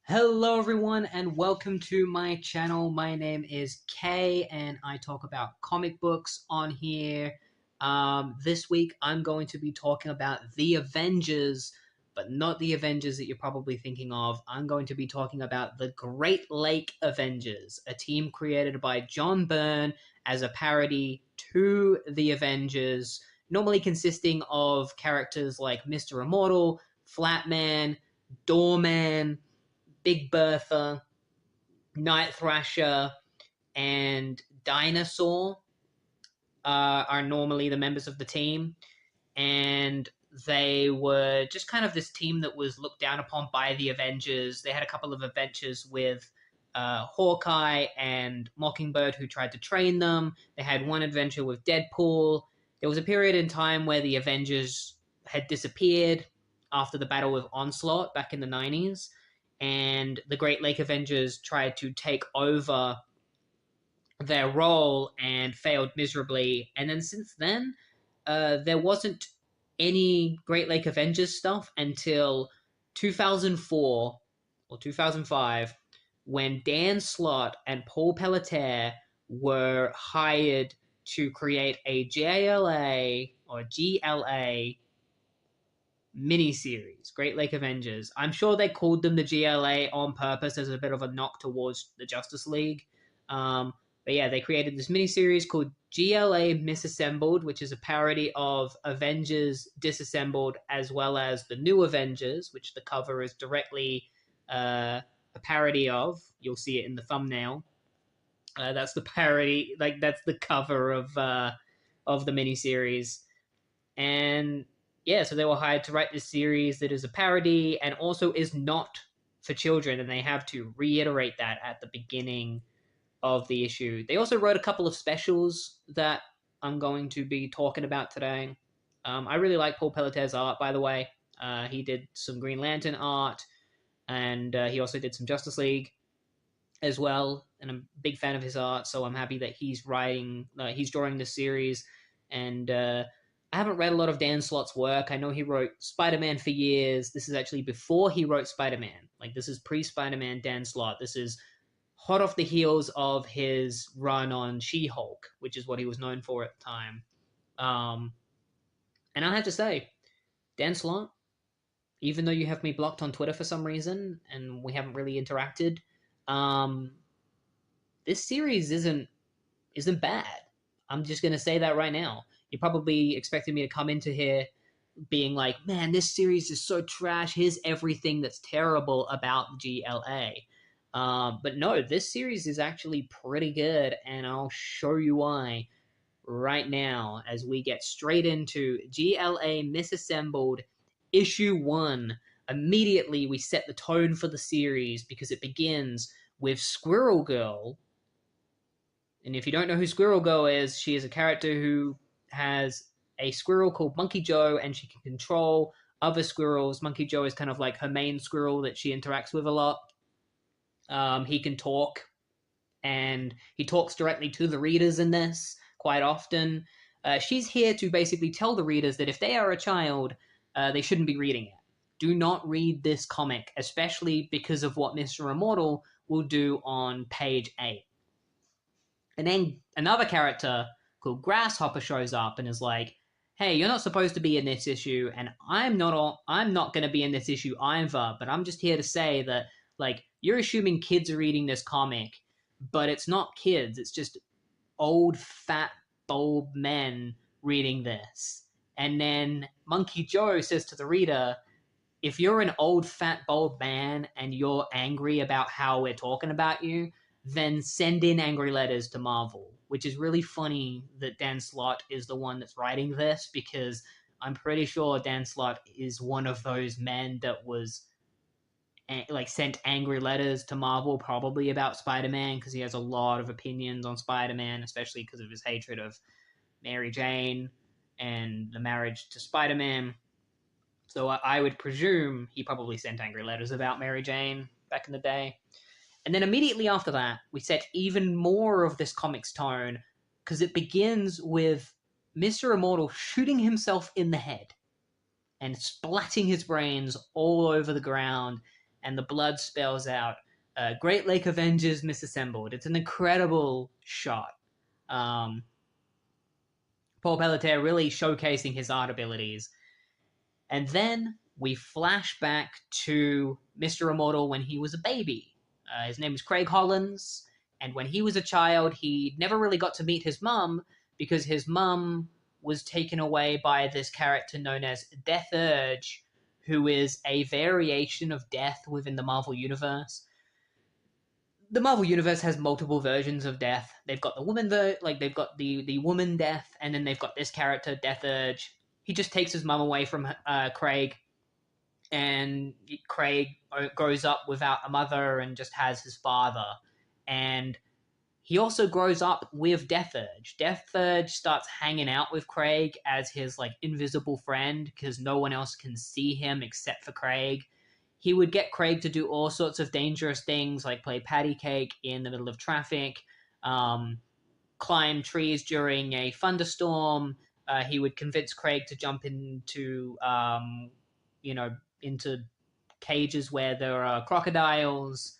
Hello everyone and welcome to my channel. My name is Kay and I talk about comic books on here. This week I'm going to be talking about the Avengers, but not the Avengers that you're probably thinking of. I'm going to be talking about the Great Lake Avengers, a team created by John Byrne as a parody to the Avengers, normally consisting of characters like Mr. Immortal, Flatman, Doorman, Big Bertha, Night Thrasher, and Dinosaur are normally the members of the team. And they were just kind of this team that was looked down upon by the Avengers. They had a couple of adventures with Hawkeye and Mockingbird who tried to train them. They had one adventure with Deadpool. There was a period in time where the Avengers had disappeared after the battle with Onslaught back in the 90s, and the Great Lake Avengers tried to take over their role and failed miserably. And then since then, there wasn't any Great Lake Avengers stuff until 2004 or 2005 when Dan Slott and Paul Pelletier were hired to create a JLA or GLA miniseries, Great Lake Avengers. I'm sure they called them the GLA on purpose as a bit of a knock towards the Justice League. But yeah, they created this miniseries called GLA Misassembled, which is a parody of Avengers Disassembled, as well as the New Avengers, which the cover is directly a parody of. You'll see it in the thumbnail. That's the parody, like that's the cover of the miniseries. And yeah, so they were hired to write this series that is a parody and also is not for children, and they have to reiterate that at the beginning of the issue. They also wrote a couple of specials that I'm going to be talking about today. I really like Paul Pelletier's art, by the way. He did some Green Lantern art, and he also did some Justice League as well. And I'm a big fan of his art, so I'm happy that he's drawing this series. And I haven't read a lot of Dan Slott's work. I know he wrote Spider-Man for years. This is actually before he wrote Spider-Man. Like, this is pre-Spider-Man Dan Slott. This is hot off the heels of his run on She-Hulk, which is what he was known for at the time. And I have to say, Dan Slott, even though you have me blocked on Twitter for some reason and we haven't really interacted, this series isn't bad. I'm just gonna say that right now. You probably expected me to come into here being like, man, this series is so trash. Here's everything that's terrible about GLA. But no, this series is actually pretty good, and I'll show you why right now as we get straight into GLA Misassembled Issue 1. Immediately, we set the tone for the series because it begins with Squirrel Girl. And if you don't know who Squirrel Girl is, she is a character who has a squirrel called Monkey Joe, and she can control other squirrels. Monkey Joe is kind of like her main squirrel that she interacts with a lot. He can talk, and he talks directly to the readers in this quite often. She's here to basically tell the readers that if they are a child, they shouldn't be reading it. Do not read this comic, especially because of what Mr. Immortal will do on page 8. And then another character called Grasshopper shows up and is like, hey, you're not supposed to be in this issue, and I'm not going to be in this issue either, but I'm just here to say that, like, you're assuming kids are reading this comic, but it's not kids, it's just old, fat, bald men reading this. And then Monkey Joe says to the reader, if you're an old, fat, bald man and you're angry about how we're talking about you, then send in angry letters to Marvel, which is really funny that Dan Slott is the one that's writing this, because I'm pretty sure Dan Slott is one of those men that was like sent angry letters to Marvel probably about Spider-Man, because he has a lot of opinions on Spider-Man, especially because of his hatred of Mary Jane and the marriage to Spider-Man. So I would presume he probably sent angry letters about Mary Jane back in the day. And then immediately after that, we set even more of this comic's tone, because it begins with Mr. Immortal shooting himself in the head and splatting his brains all over the ground and the blood spells out, Great Lake Avengers misassembled. It's an incredible shot. Um, Paul Pelletier really showcasing his art abilities. And then we flash back to Mr. Immortal when he was a baby. His name was Craig Hollins, and when he was a child, he never really got to meet his mum because his mum was taken away by this character known as Death Urge, who is a variation of Death within the Marvel Universe. The Marvel Universe has multiple versions of Death. They've got the woman, they've got the woman Death, and then they've got this character, Death Urge. He just takes his mum away from Craig, and Craig grows up without a mother and just has his father. And he also grows up with Death Urge. Death Urge starts hanging out with Craig as his like invisible friend because no one else can see him except for Craig. He would get Craig to do all sorts of dangerous things like play patty cake in the middle of traffic, climb trees during a thunderstorm. He would convince Craig to jump into, into cages where there are crocodiles.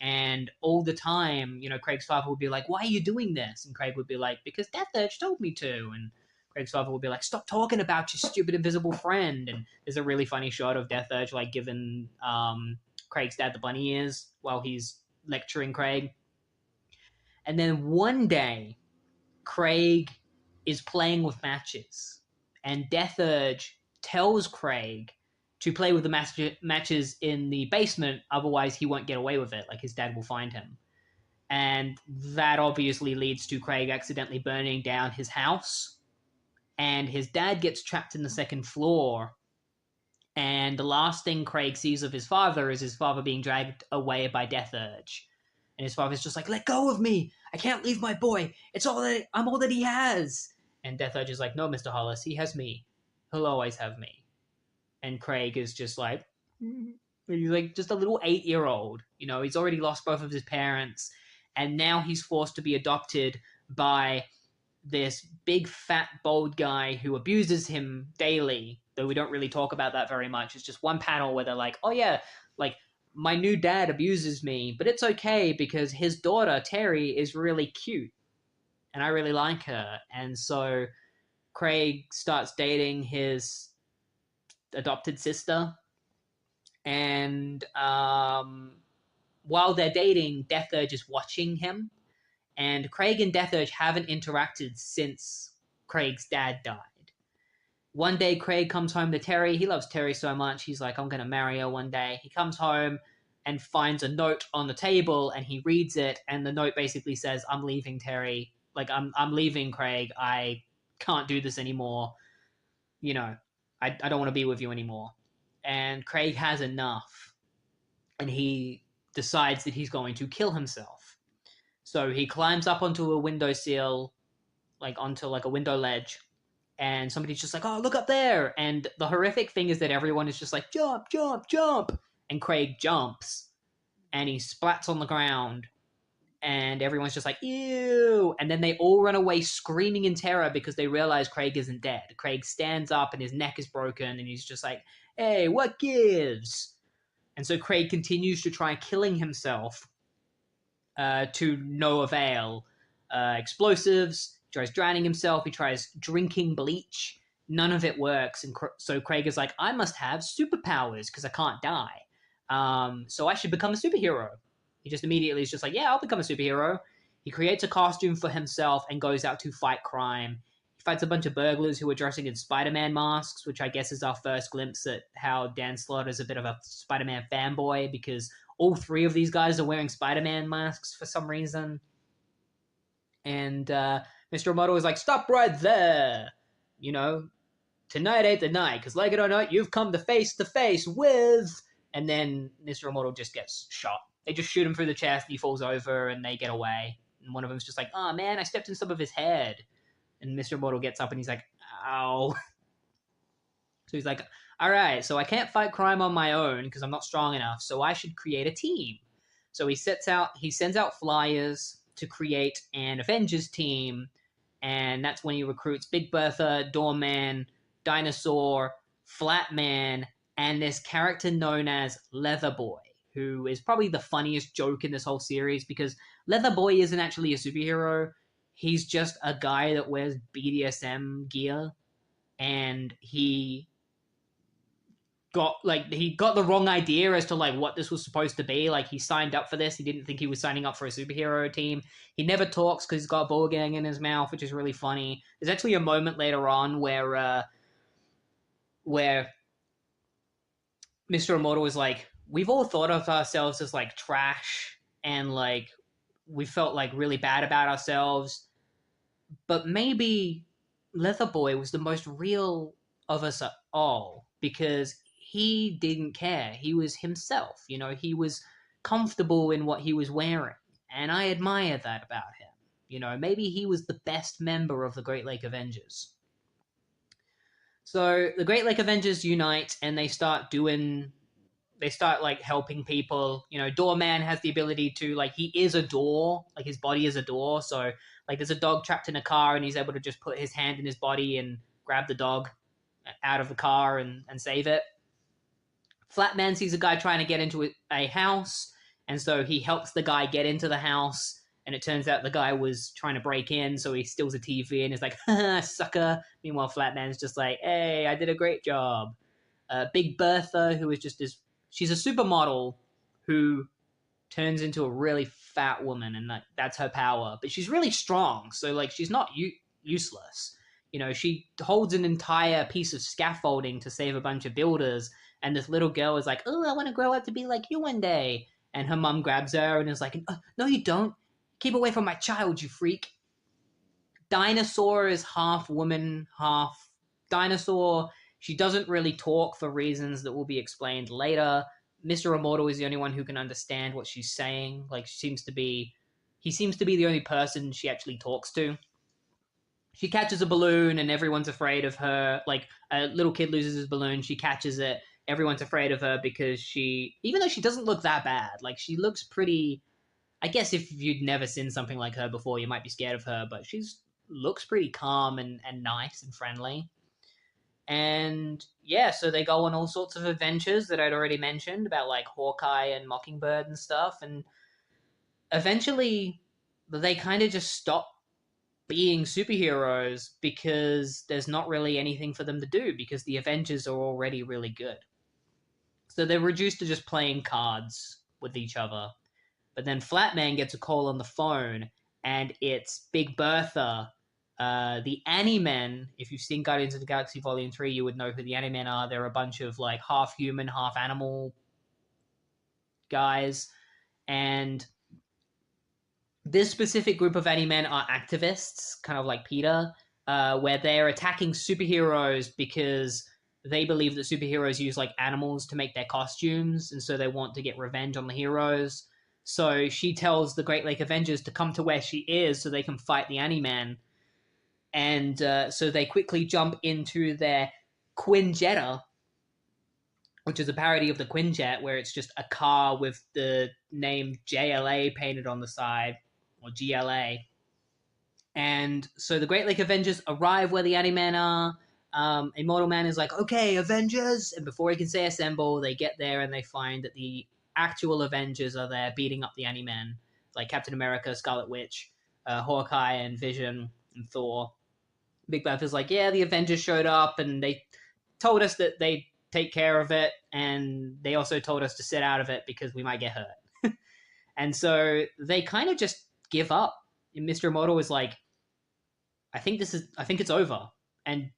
And all the time, Craig's father would be like, "Why are you doing this?" And Craig would be like, "Because Death Urge told me to." And Craig's father would be like, "Stop talking about your stupid invisible friend." And there's a really funny shot of Death Urge like giving Craig's dad the bunny ears while he's lecturing Craig. And then one day, Craig is playing with matches, and Death Urge tells Craig to play with the matches in the basement, otherwise he won't get away with it, like his dad will find him. And that obviously leads to Craig accidentally burning down his house, and his dad gets trapped in the second floor, and the last thing Craig sees of his father is his father being dragged away by Death Urge. And his father's just like, "Let go of me! I can't leave my boy! I'm all that he has!" And Death Urge is like, "No, Mr. Hollis, he has me. He'll always have me." And Craig is just like, he's like just a little 8-year-old. He's already lost both of his parents, and now he's forced to be adopted by this big, fat, bald guy who abuses him daily, though we don't really talk about that very much. It's just one panel where they're like, "Oh yeah, like, my new dad abuses me, but it's okay because his daughter, Terry, is really cute, and I really like her." And so Craig starts dating his adopted sister, and while they're dating, Death Urge is watching him, and Craig and Death Urge haven't interacted since Craig's dad died. One day, Craig comes home to Terry. He loves Terry so much, he's like, "I'm going to marry her one day." He comes home and finds a note on the table, and he reads it, and the note basically says, "I'm leaving Terry. Like, I'm leaving Craig. I can't do this anymore. I don't want to be with you anymore." And Craig has enough, and he decides that he's going to kill himself. So he climbs up onto a windowsill, like onto like a window ledge, and somebody's just like, "Oh, look up there!" And the horrific thing is that everyone is just like, "Jump, jump, jump!" And Craig jumps, and he splats on the ground, and everyone's just like, "Ew!" And then they all run away screaming in terror because they realize Craig isn't dead. Craig stands up, and his neck is broken, and he's just like, "Hey, what gives?" And so Craig continues to try killing himself, to no avail. Explosives, he tries drowning himself, he tries drinking bleach. None of it works. And so Craig is like, "I must have superpowers because I can't die. So I should become a superhero." He just immediately is just like, "Yeah, I'll become a superhero." He creates a costume for himself and goes out to fight crime. He fights a bunch of burglars who are dressing in Spider-Man masks, which I guess is our first glimpse at how Dan Slaughter's a bit of a Spider-Man fanboy, because all three of these guys are wearing Spider-Man masks for some reason. And Mr. Immortal is like, "Stop right there! Tonight ain't the night, because like it or not, you've come to face with..." And then Mr. Immortal just gets shot. They just shoot him through the chest, and he falls over, and they get away. And one of them's just like, "Oh man, I stepped in some of his head." And Mr. Immortal gets up, and he's like, "Ow." So he's like, "All right, so I can't fight crime on my own because I'm not strong enough, so I should create a team." So he sends out flyers to create an Avengers team, and that's when he recruits Big Bertha, Doorman, Dinosaur, Flatman, and this character known as Leatherboy. who is probably the funniest joke in this whole series, because Leather Boy isn't actually a superhero. He's just a guy that wears BDSM gear, and he got the wrong idea as to like what this was supposed to be. Like, he signed up for this, he didn't think he was signing up for a superhero team. He never talks because he's got a ball gang in his mouth, which is really funny. There's actually a moment later on where Mr. Immortal is like, we've all thought of ourselves as like trash, and like we felt like really bad about ourselves, but maybe Leather Boy was the most real of us all, because he didn't care. He was himself. He was comfortable in what he was wearing, and I admire that about him. Maybe he was the best member of the Great Lake Avengers. So the Great Lake Avengers unite, and they start like helping people. Doorman has the ability to, like, he is a door, like his body is a door. So like there's a dog trapped in a car, and he's able to just put his hand in his body and grab the dog out of the car and save it. Flatman sees a guy trying to get into a house, and so he helps the guy get into the house. And it turns out the guy was trying to break in, so he steals a TV and is like, "Ha, sucker." Meanwhile, Flatman's just like, "Hey, I did a great job." Big Bertha, who is just she's a supermodel who turns into a really fat woman, and that's her power. But she's really strong, so like she's not useless. She holds an entire piece of scaffolding to save a bunch of builders, and this little girl is like, "Oh, I want to grow up to be like you one day." And her mom grabs her and is like, "No, you don't. Keep away from my child, you freak." Dinosaur is half woman, half dinosaur. She doesn't really talk for reasons that will be explained later. Mr. Immortal is the only one who can understand what she's saying. Like, he seems to be the only person she actually talks to. She catches a balloon and everyone's afraid of her. Like, a little kid loses his balloon, she catches it. Everyone's afraid of her because even though she doesn't look that bad, like, she looks pretty. I guess if you'd never seen something like her before, you might be scared of her, but she looks pretty calm and nice and friendly. And yeah, so they go on all sorts of adventures that I'd already mentioned about, like Hawkeye and Mockingbird and stuff. And eventually they kind of just stop being superheroes because there's not really anything for them to do, because the Avengers are already really good. So they're reduced to just playing cards with each other. But then Flatman gets a call on the phone, and it's Big Bertha. The Ani-Men, if you've seen Guardians of the Galaxy Volume 3, you would know who the Ani-Men are. They're a bunch of like half human, half animal guys. And this specific group of Ani-Men are activists, kind of like Peter, where they're attacking superheroes because they believe that superheroes use like animals to make their costumes, and so they want to get revenge on the heroes. So she tells the Great Lake Avengers to come to where she is so they can fight the Ani-Man. And so they quickly jump into their Quinjetta, which is a parody of the Quinjet, where it's just a car with the name JLA painted on the side, or GLA. And so the Great Lake Avengers arrive where the Ani-Men are. Immortal Man is like, "Okay, Avengers!" And before he can say assemble, they get there and they find that the actual Avengers are there beating up the Ani-Men, like Captain America, Scarlet Witch, Hawkeye, and Vision, and Thor. Big Bertha's like, "Yeah, the Avengers showed up, and they told us that they'd take care of it, and they also told us to sit out of it because we might get hurt." And so they kind of just give up. And Mr. Immortal is like, I think it's over. And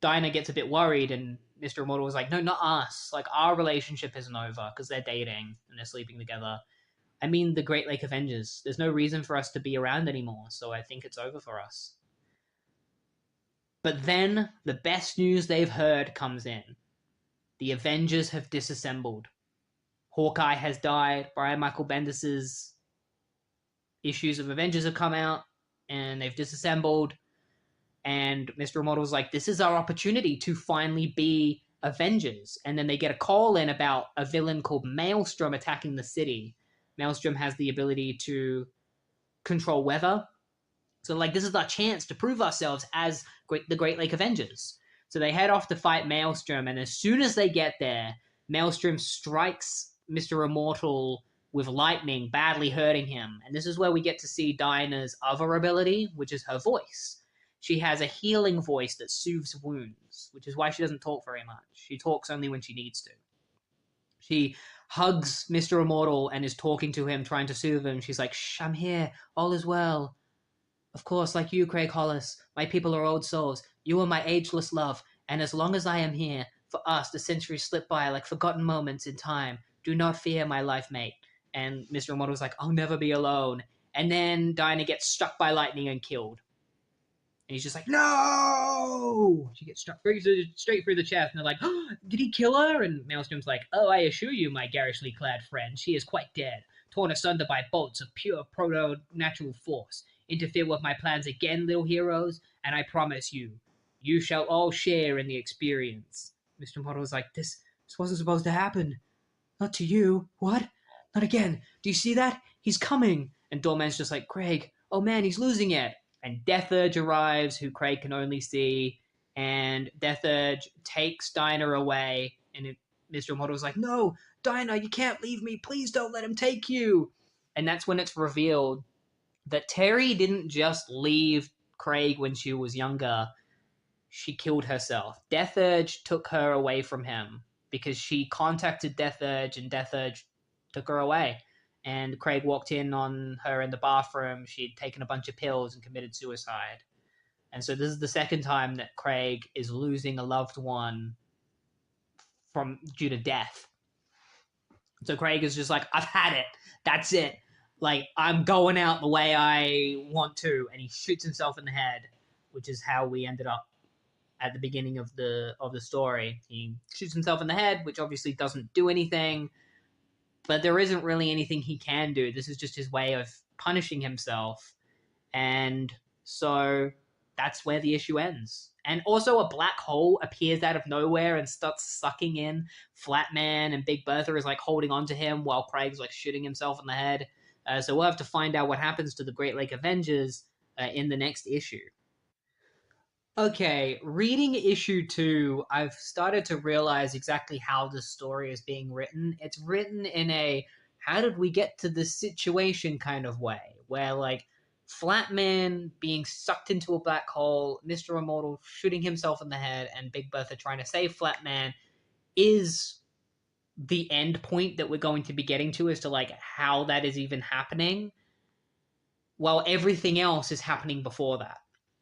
Dinah gets a bit worried, and Mr. Immortal is like, "No, not us. Like, our relationship isn't over," because they're dating and they're sleeping together. I mean, the Great Lake Avengers. There's no reason for us to be around anymore, so I think it's over for us. But then the best news they've heard comes in. The Avengers have disassembled. Hawkeye has died. Brian Michael Bendis's issues of Avengers have come out, and they've disassembled. And Mr. Immortal's like, "This is our opportunity to finally be Avengers." And then they get a call in about a villain called Maelstrom attacking the city. Maelstrom has the ability to control weather. So, like, this is our chance to prove ourselves as the Great Lake Avengers. So they head off to fight Maelstrom, and as soon as they get there, Maelstrom strikes Mr. Immortal with lightning, badly hurting him. And this is where we get to see Dinah's other ability, which is her voice. She has a healing voice that soothes wounds, which is why she doesn't talk very much. She talks only when she needs to. She hugs Mr. Immortal and is talking to him, trying to soothe him. She's like, "Shh, I'm here. All is well. Of course, like you, Craig Hollis, my people are old souls. You are my ageless love, and as long as I am here, for us, the centuries slip by like forgotten moments in time. Do not fear, my life mate." And Mr. Immortal's like, "I'll never be alone." And then Dinah gets struck by lightning and killed. And he's just like, "No!" She gets struck straight through the chest, and they're like, "Oh, did he kill her?" And Maelstrom's like, "Oh, I assure you, my garishly clad friend, she is quite dead, torn asunder by bolts of pure proto-natural force. Interfere with my plans again, little heroes, and I promise you, you shall all share in the experience." Mr. Immortal's like, this wasn't supposed to happen. Not to you. What? Not again. Do you see that? He's coming. And Doorman's just like, "Craig, oh man, he's losing it." And Death Urge arrives, who Craig can only see, and Death Urge takes Dinah away, and Mr. Immortal's like, "No, Dinah, you can't leave me. Please don't let him take you." And that's when it's revealed that Terry didn't just leave Craig when she was younger. She killed herself. Death Urge took her away from him because she contacted Death Urge, and Death Urge took her away. And Craig walked in on her in the bathroom. She'd taken a bunch of pills and committed suicide. And so this is the second time that Craig is losing a loved one due to death. So Craig is just like, "I've had it. That's it. Like, I'm going out the way I want to." And he shoots himself in the head, which is how we ended up at the beginning of the story. He shoots himself in the head, which obviously doesn't do anything. But there isn't really anything he can do. This is just his way of punishing himself. And so that's where the issue ends. And also a black hole appears out of nowhere and starts sucking in Flatman, and Big Bertha is like holding on to him while Craig's like shooting himself in the head. So we'll have to find out what happens to the Great Lake Avengers in the next issue. Okay, reading issue 2, I've started to realize exactly how the story is being written. It's written in a how did we get to this situation kind of way, where like Flatman being sucked into a black hole, Mr. Immortal shooting himself in the head, and Big Bertha trying to save Flatman is the end point that we're going to be getting to as to like how that is even happening, while everything else is happening before that.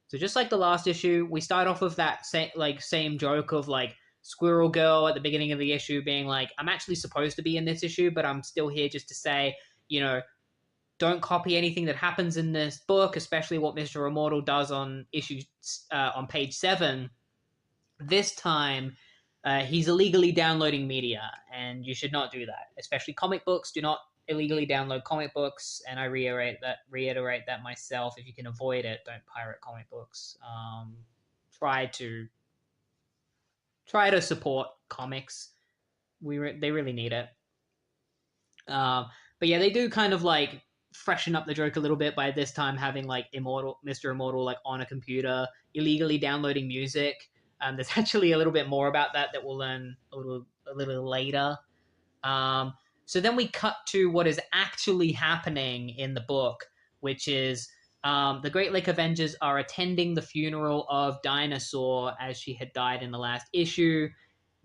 So just like the last issue, we start off with that same joke of like Squirrel Girl at the beginning of the issue being like, "I'm actually supposed to be in this issue, but I'm still here just to say, don't copy anything that happens in this book, especially what Mr. Immortal does on on page 7. This time, he's illegally downloading media, and you should not do that, especially comic books. Do not illegally download comic books, and I reiterate that myself. If you can avoid it, don't pirate comic books. Try to support comics. They really need it. But yeah, they do kind of like freshen up the joke a little bit by this time having like Mr. Immortal like on a computer illegally downloading music. There's actually a little bit more about that we'll learn a little later. So then we cut to what is actually happening in the book, which is the Great Lake Avengers are attending the funeral of Dinosaur as she had died in the last issue.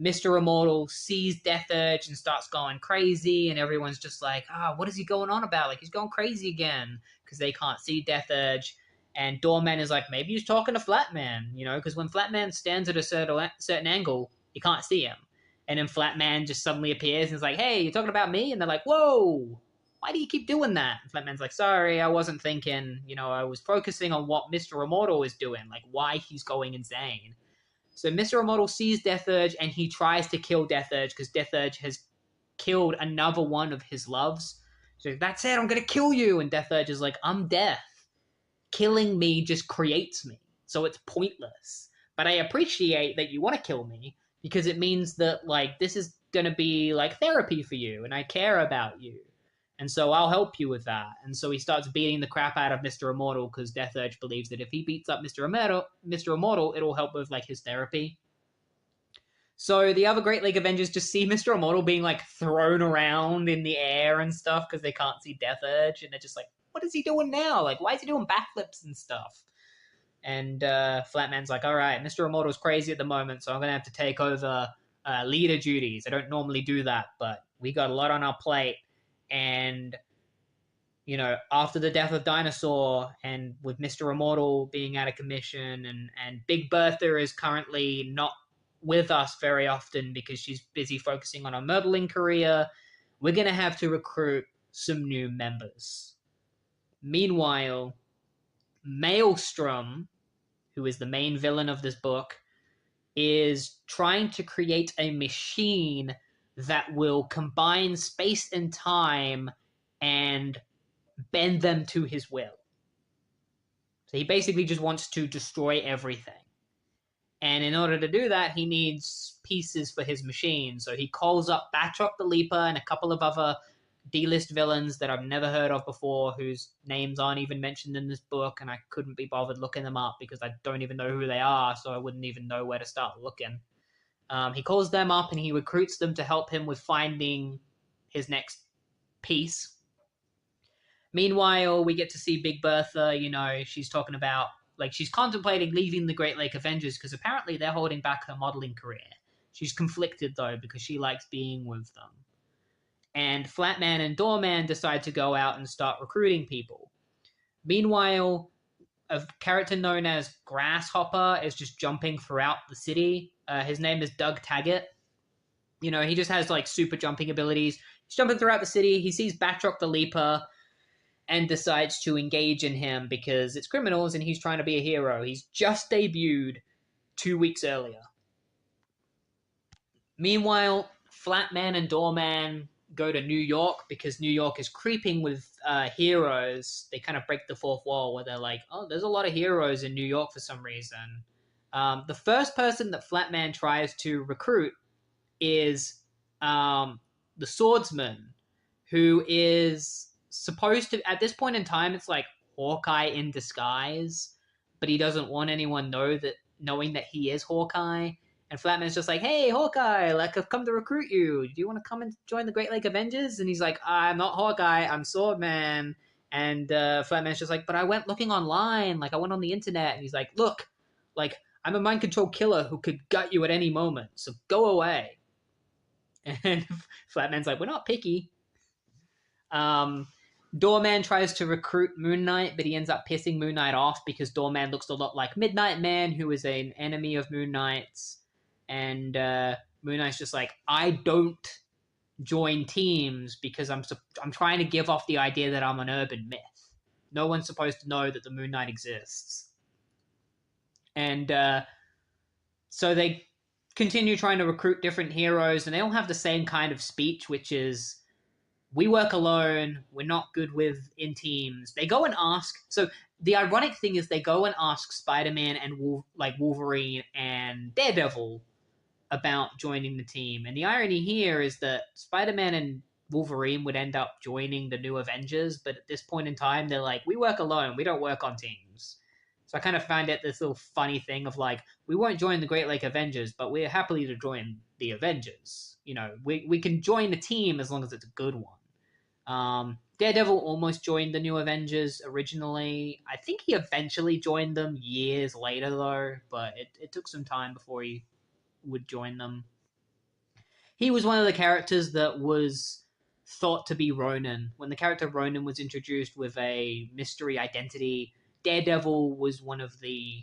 Mr. Immortal sees Death Urge and starts going crazy, and everyone's just like, what is he going on about? Like, he's going crazy again, because they can't see Death Urge. And Doorman is like, maybe he's talking to Flatman, because when Flatman stands at a certain angle, you can't see him. And then Flatman just suddenly appears and is like, "Hey, you're talking about me?" And they're like, "Whoa, why do you keep doing that?" And Flatman's like, "Sorry, I wasn't thinking. I was focusing on what Mr. Immortal is doing, like why he's going insane." So Mr. Immortal sees Death Urge, and he tries to kill Death Urge because Death Urge has killed another one of his loves. So that's it, I'm going to kill you. And Death Urge is like, "I'm death. Killing me just creates me, so it's pointless. But I appreciate that you want to kill me, because it means that, like, this is going to be, like, therapy for you, and I care about you. And so I'll help you with that." And so he starts beating the crap out of Mr. Immortal, because Death Urge believes that if he beats up Mr. Immortal, it'll help with, like, his therapy. So the other Great Lake Avengers just see Mr. Immortal being like thrown around in the air and stuff because they can't see Death Edge, and they're just like, what is he doing now? Like, why is he doing backflips and stuff? And Flatman's like, all right, Mr. Immortal's crazy at the moment, so I'm going to have to take over leader duties. I don't normally do that, but we got a lot on our plate. And, you know, after the death of Dinosaur and with Mr. Immortal being out of commission and Big Bertha is currently not with us very often because she's busy focusing on her modeling career, we're going to have to recruit some new members. Meanwhile, Maelstrom, who is the main villain of this book, is trying to create a machine that will combine space and time and bend them to his will. So he basically just wants to destroy everything. And in order to do that, he needs pieces for his machine. So he calls up Batroc the Leaper and a couple of other D-list villains that I've never heard of before, whose names aren't even mentioned in this book, and I couldn't be bothered looking them up because I don't even know who they are, so I wouldn't even know where to start looking. He calls them up and he recruits them to help him with finding his next piece. Meanwhile, we get to see Big Bertha. You know, she's talking about, like, she's contemplating leaving the Great Lake Avengers because apparently they're holding back her modeling career. She's conflicted, though, because she likes being with them. And Flatman and Doorman decide to go out and start recruiting people. Meanwhile, a character known as Grasshopper is just jumping throughout the city. His name is Doug Taggart. You know, he just has, like, super jumping abilities. He's jumping throughout the city. He sees Batroc the Leaper and decides to engage in him because it's criminals and he's trying to be a hero. He's just debuted 2 weeks earlier. Meanwhile, Flatman and Doorman go to New York because New York is creeping with heroes. They kind of break the fourth wall where they're like, oh, there's a lot of heroes in New York for some reason. The first person that Flatman tries to recruit is the swordsman, who is supposed to, at this point in time, it's like Hawkeye in disguise, but he doesn't want anyone knowing that he is Hawkeye. And Flatman's just like, hey, Hawkeye, like, I've come to recruit you. Do you want to come and join the Great Lake Avengers? And he's like, I'm not Hawkeye, I'm Swordman. And Flatman's just like, but I went looking online, like, I went on the internet. And he's like, look, like, I'm a mind control killer who could gut you at any moment, so go away. And Flatman's like, we're not picky. Doorman tries to recruit Moon Knight, but he ends up pissing Moon Knight off because Doorman looks a lot like Midnight Man, who is an enemy of Moon Knight's. And Moon Knight's just like, I don't join teams because I'm trying to give off the idea that I'm an urban myth. No one's supposed to know that the Moon Knight exists. And so they continue trying to recruit different heroes, and they all have the same kind of speech, which is, we work alone, we're not good in teams. They go and ask, so the ironic thing is they go and ask Spider-Man and Wolverine and Daredevil about joining the team. And the irony here is that Spider-Man and Wolverine would end up joining the new Avengers, but at this point in time, they're like, we work alone, we don't work on teams. So I kind of find it this little funny thing of like, we won't join the Great Lake Avengers, but we're happily to join the Avengers. You know, we can join the team as long as it's a good one. Daredevil almost joined the new Avengers originally. I think he eventually joined them years later, though, but it took some time before he would join them. He was one of the characters that was thought to be Ronin. When the character Ronin was introduced with a mystery identity, Daredevil was one of the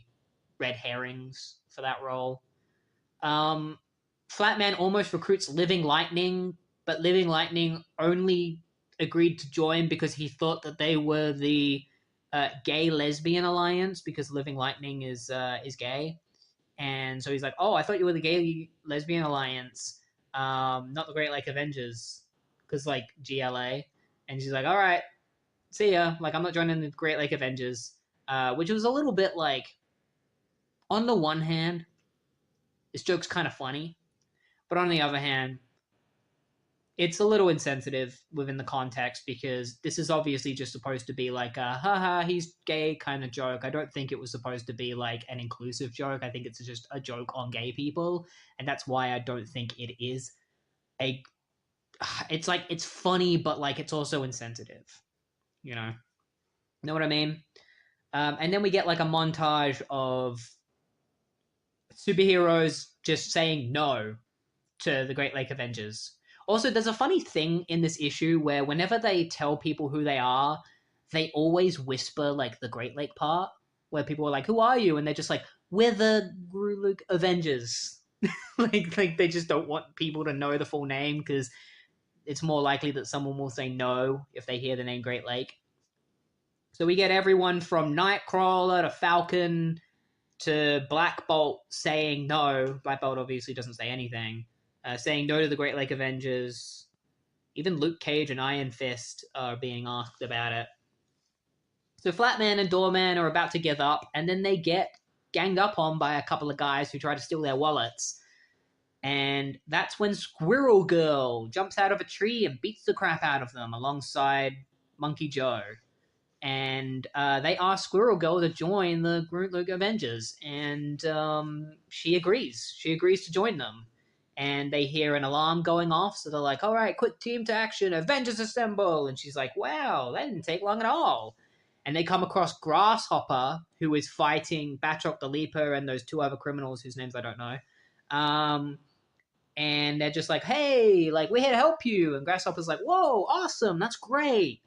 red herrings for that role. Flatman almost recruits Living Lightning, but Living Lightning only agreed to join because he thought that they were the gay lesbian alliance, because Living Lightning is gay. And so he's like, oh, I thought you were the gay lesbian alliance, not the Great Lake Avengers, because, like, GLA. And she's like, all right, see ya. Like, I'm not joining the Great Lake Avengers, which was a little bit like, on the one hand, this joke's kind of funny, but on the other hand, It's a little insensitive within the context because this is obviously just supposed to be like a haha he's gay kind of joke. I don't think it was supposed to be like an inclusive joke. I think it's just a joke on gay people, and that's why I don't think it is a it's like it's funny but like it's also insensitive, you know what I mean? And then we get like a montage of superheroes just saying no to the Great Lake Avengers. Also, there's a funny thing in this issue where whenever they tell people who they are, they always whisper like the Great Lake part, where people are like, "Who are you?" and they're just like, "We're the Great Lake Avengers." like they just don't want people to know the full name because it's more likely that someone will say no if they hear the name Great Lake. So we get everyone from Nightcrawler to Falcon to Black Bolt saying no. Black Bolt obviously doesn't say anything. Saying no to the Great Lake Avengers. Even Luke Cage and Iron Fist are being asked about it. So Flatman and Doorman are about to give up, and then they get ganged up on by a couple of guys who try to steal their wallets. And that's when Squirrel Girl jumps out of a tree and beats the crap out of them alongside Monkey Joe. And they ask Squirrel Girl to join the Great Lake Avengers, and she agrees. She agrees to join them. And they hear an alarm going off, so they're like, all right, quick team to action, Avengers assemble! And she's like, wow, that didn't take long at all. And they come across Grasshopper, who is fighting Batroc the Leaper and those two other criminals whose names I don't know. And they're just like, hey, like, we're here to help you. And Grasshopper's like, whoa, awesome, that's great.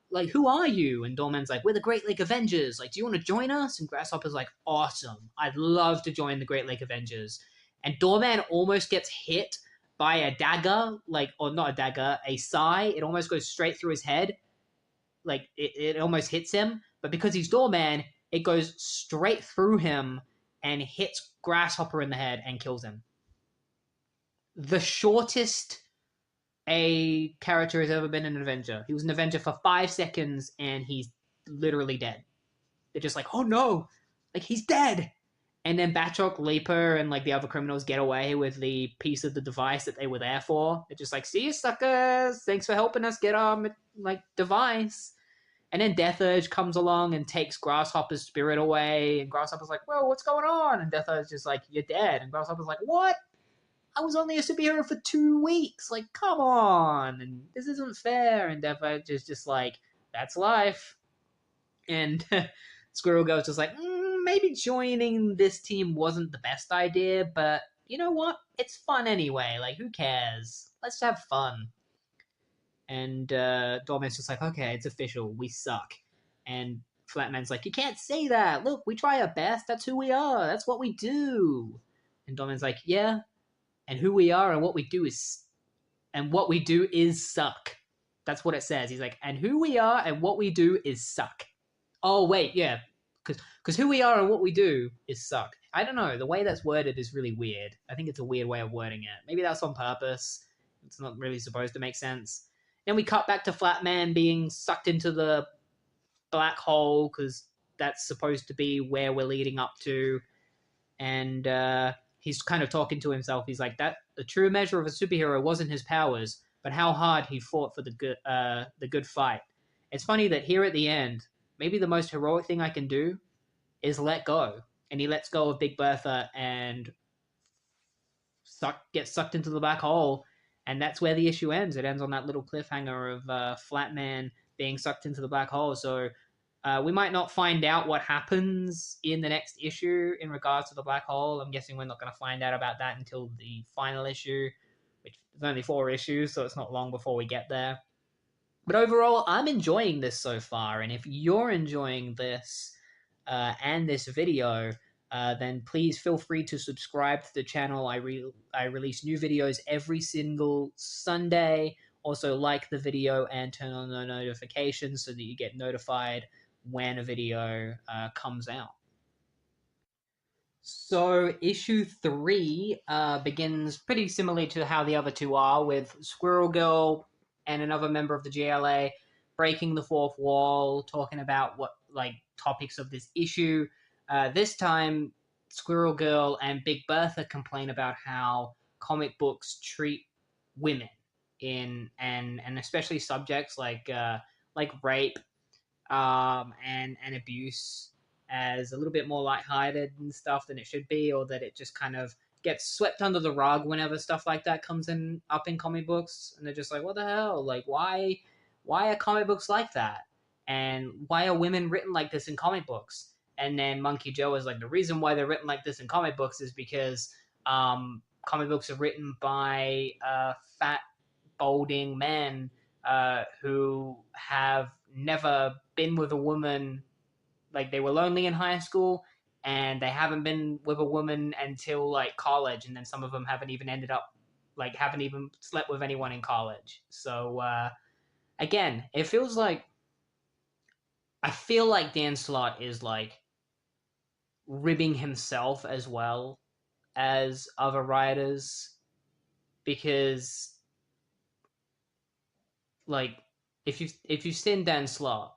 Like, who are you? And Doorman's like, we're the Great Lake Avengers. Like, do you want to join us? And Grasshopper's like, awesome. I'd love to join the Great Lake Avengers. And Doorman almost gets hit by a dagger, like, or not a dagger, a sai. It almost goes straight through his head. Like, it almost hits him. But because he's Doorman, it goes straight through him and hits Grasshopper in the head and kills him. The shortest a character has ever been an Avenger. He was an Avenger for 5 seconds and he's literally dead. They're just like, oh no, like he's dead. And then Batroc, Leaper, and like the other criminals get away with the piece of the device that they were there for. They're just like, see you suckers, thanks for helping us get our like device. And then Death Urge comes along and takes Grasshopper's spirit away. And Grasshopper's like, whoa, what's going on? And Death Urge's just like, you're dead. And Grasshopper's like, what? I was only a superhero for 2 weeks. Like, come on. And this isn't fair. And Death Urge is just like, that's life. And Squirrel Girl's just like, maybe joining this team wasn't the best idea, but you know what? It's fun anyway. Like, who cares? Let's have fun. And Doorman's just like, okay, it's official. We suck. And Flatman's like, you can't say that. Look, we try our best. That's who we are. That's what we do. And Doorman's like, yeah, and who we are and what we do is suck. That's what it says. He's like, and who we are and what we do is suck. Oh wait, yeah, because who we are and what we do is suck. I don't know. The way that's worded is really weird. I think it's a weird way of wording it. Maybe that's on purpose. It's not really supposed to make sense. Then we cut back to Flatman being sucked into the black hole because that's supposed to be where we're leading up to, and he's kind of talking to himself. He's like, that the true measure of a superhero wasn't his powers, but how hard he fought for the good fight. It's funny that here at the end, maybe the most heroic thing I can do is let go. And he lets go of Big Bertha and gets sucked into the black hole. And that's where the issue ends. It ends on that little cliffhanger of Flatman being sucked into the black hole. So we might not find out what happens in the next issue in regards to the black hole. I'm guessing we're not going to find out about that until the final issue, which is only 4 issues, so it's not long before we get there. But overall, I'm enjoying this so far, and if you're enjoying this and this video, then please feel free to subscribe to the channel. I release new videos every single Sunday. Also, like the video and turn on the notifications so that you get notified when a video comes out. So issue 3 begins pretty similarly to how the other two are, with Squirrel Girl and another member of the GLA breaking the fourth wall, talking about what like topics of this issue. This time, Squirrel Girl and Big Bertha complain about how comic books treat women. and especially subjects like rape and abuse as a little bit more lighthearted and stuff than it should be, or that it just kind of gets swept under the rug whenever stuff like that comes in up in comic books, and they're just like, what the hell? Like, why are comic books like that? And why are women written like this in comic books? And then Monkey Joe is like, the reason why they're written like this in comic books is because comic books are written by fat, balding men who have never been with a woman. Like, they were lonely in high school, and they haven't been with a woman until like college, and then some of them haven't even ended up like haven't even slept with anyone in college. So again, it feels like I feel like Dan Slott is like ribbing himself as well as other writers, because like if you've seen Dan Slott,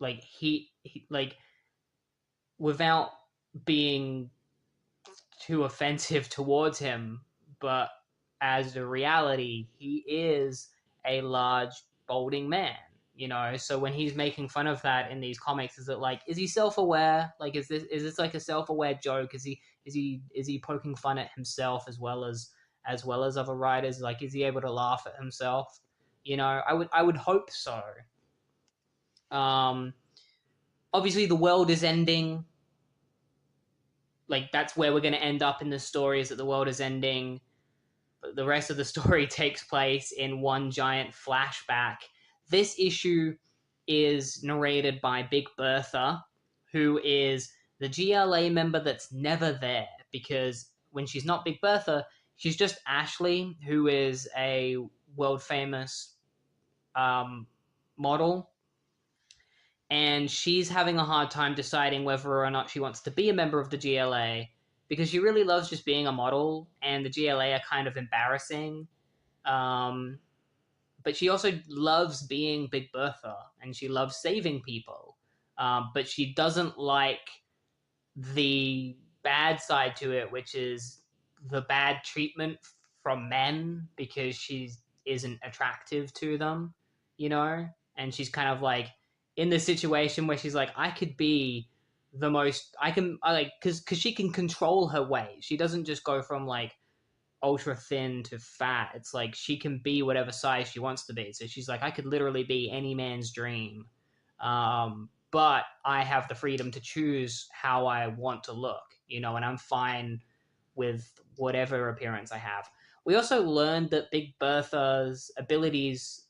like he like without being too offensive towards him, but as the reality, he is a large, balding man. So when he's making fun of that in these comics, is it like, is he self-aware? Like, is this like a self-aware joke? Is he poking fun at himself as well as other writers? Like, is he able to laugh at himself? I would hope so. Um, Obviously, the world is ending. Like, that's where we're going to end up in the story, is that the world is ending. But the rest of the story takes place in one giant flashback. This issue is narrated by Big Bertha, who is the GLA member that's never there, because when she's not Big Bertha, she's just Ashley, who is a world famous model, and she's having a hard time deciding whether or not she wants to be a member of the GLA, because she really loves just being a model, and the GLA are kind of embarrassing. Um, but she also loves being Big Bertha, and she loves saving people. But she doesn't like the bad side to it, which is the bad treatment from men, because she isn't attractive to them, you know? And she's kind of like in the situation where she's like, I could be the most, I like, because she can control her weight. She doesn't just go from like ultra thin to fat. It's like she can be whatever size she wants to be. So she's like, I could literally be any man's dream. But I have the freedom to choose how I want to look, and I'm fine with whatever appearance I have. We also learned that Big Bertha's abilities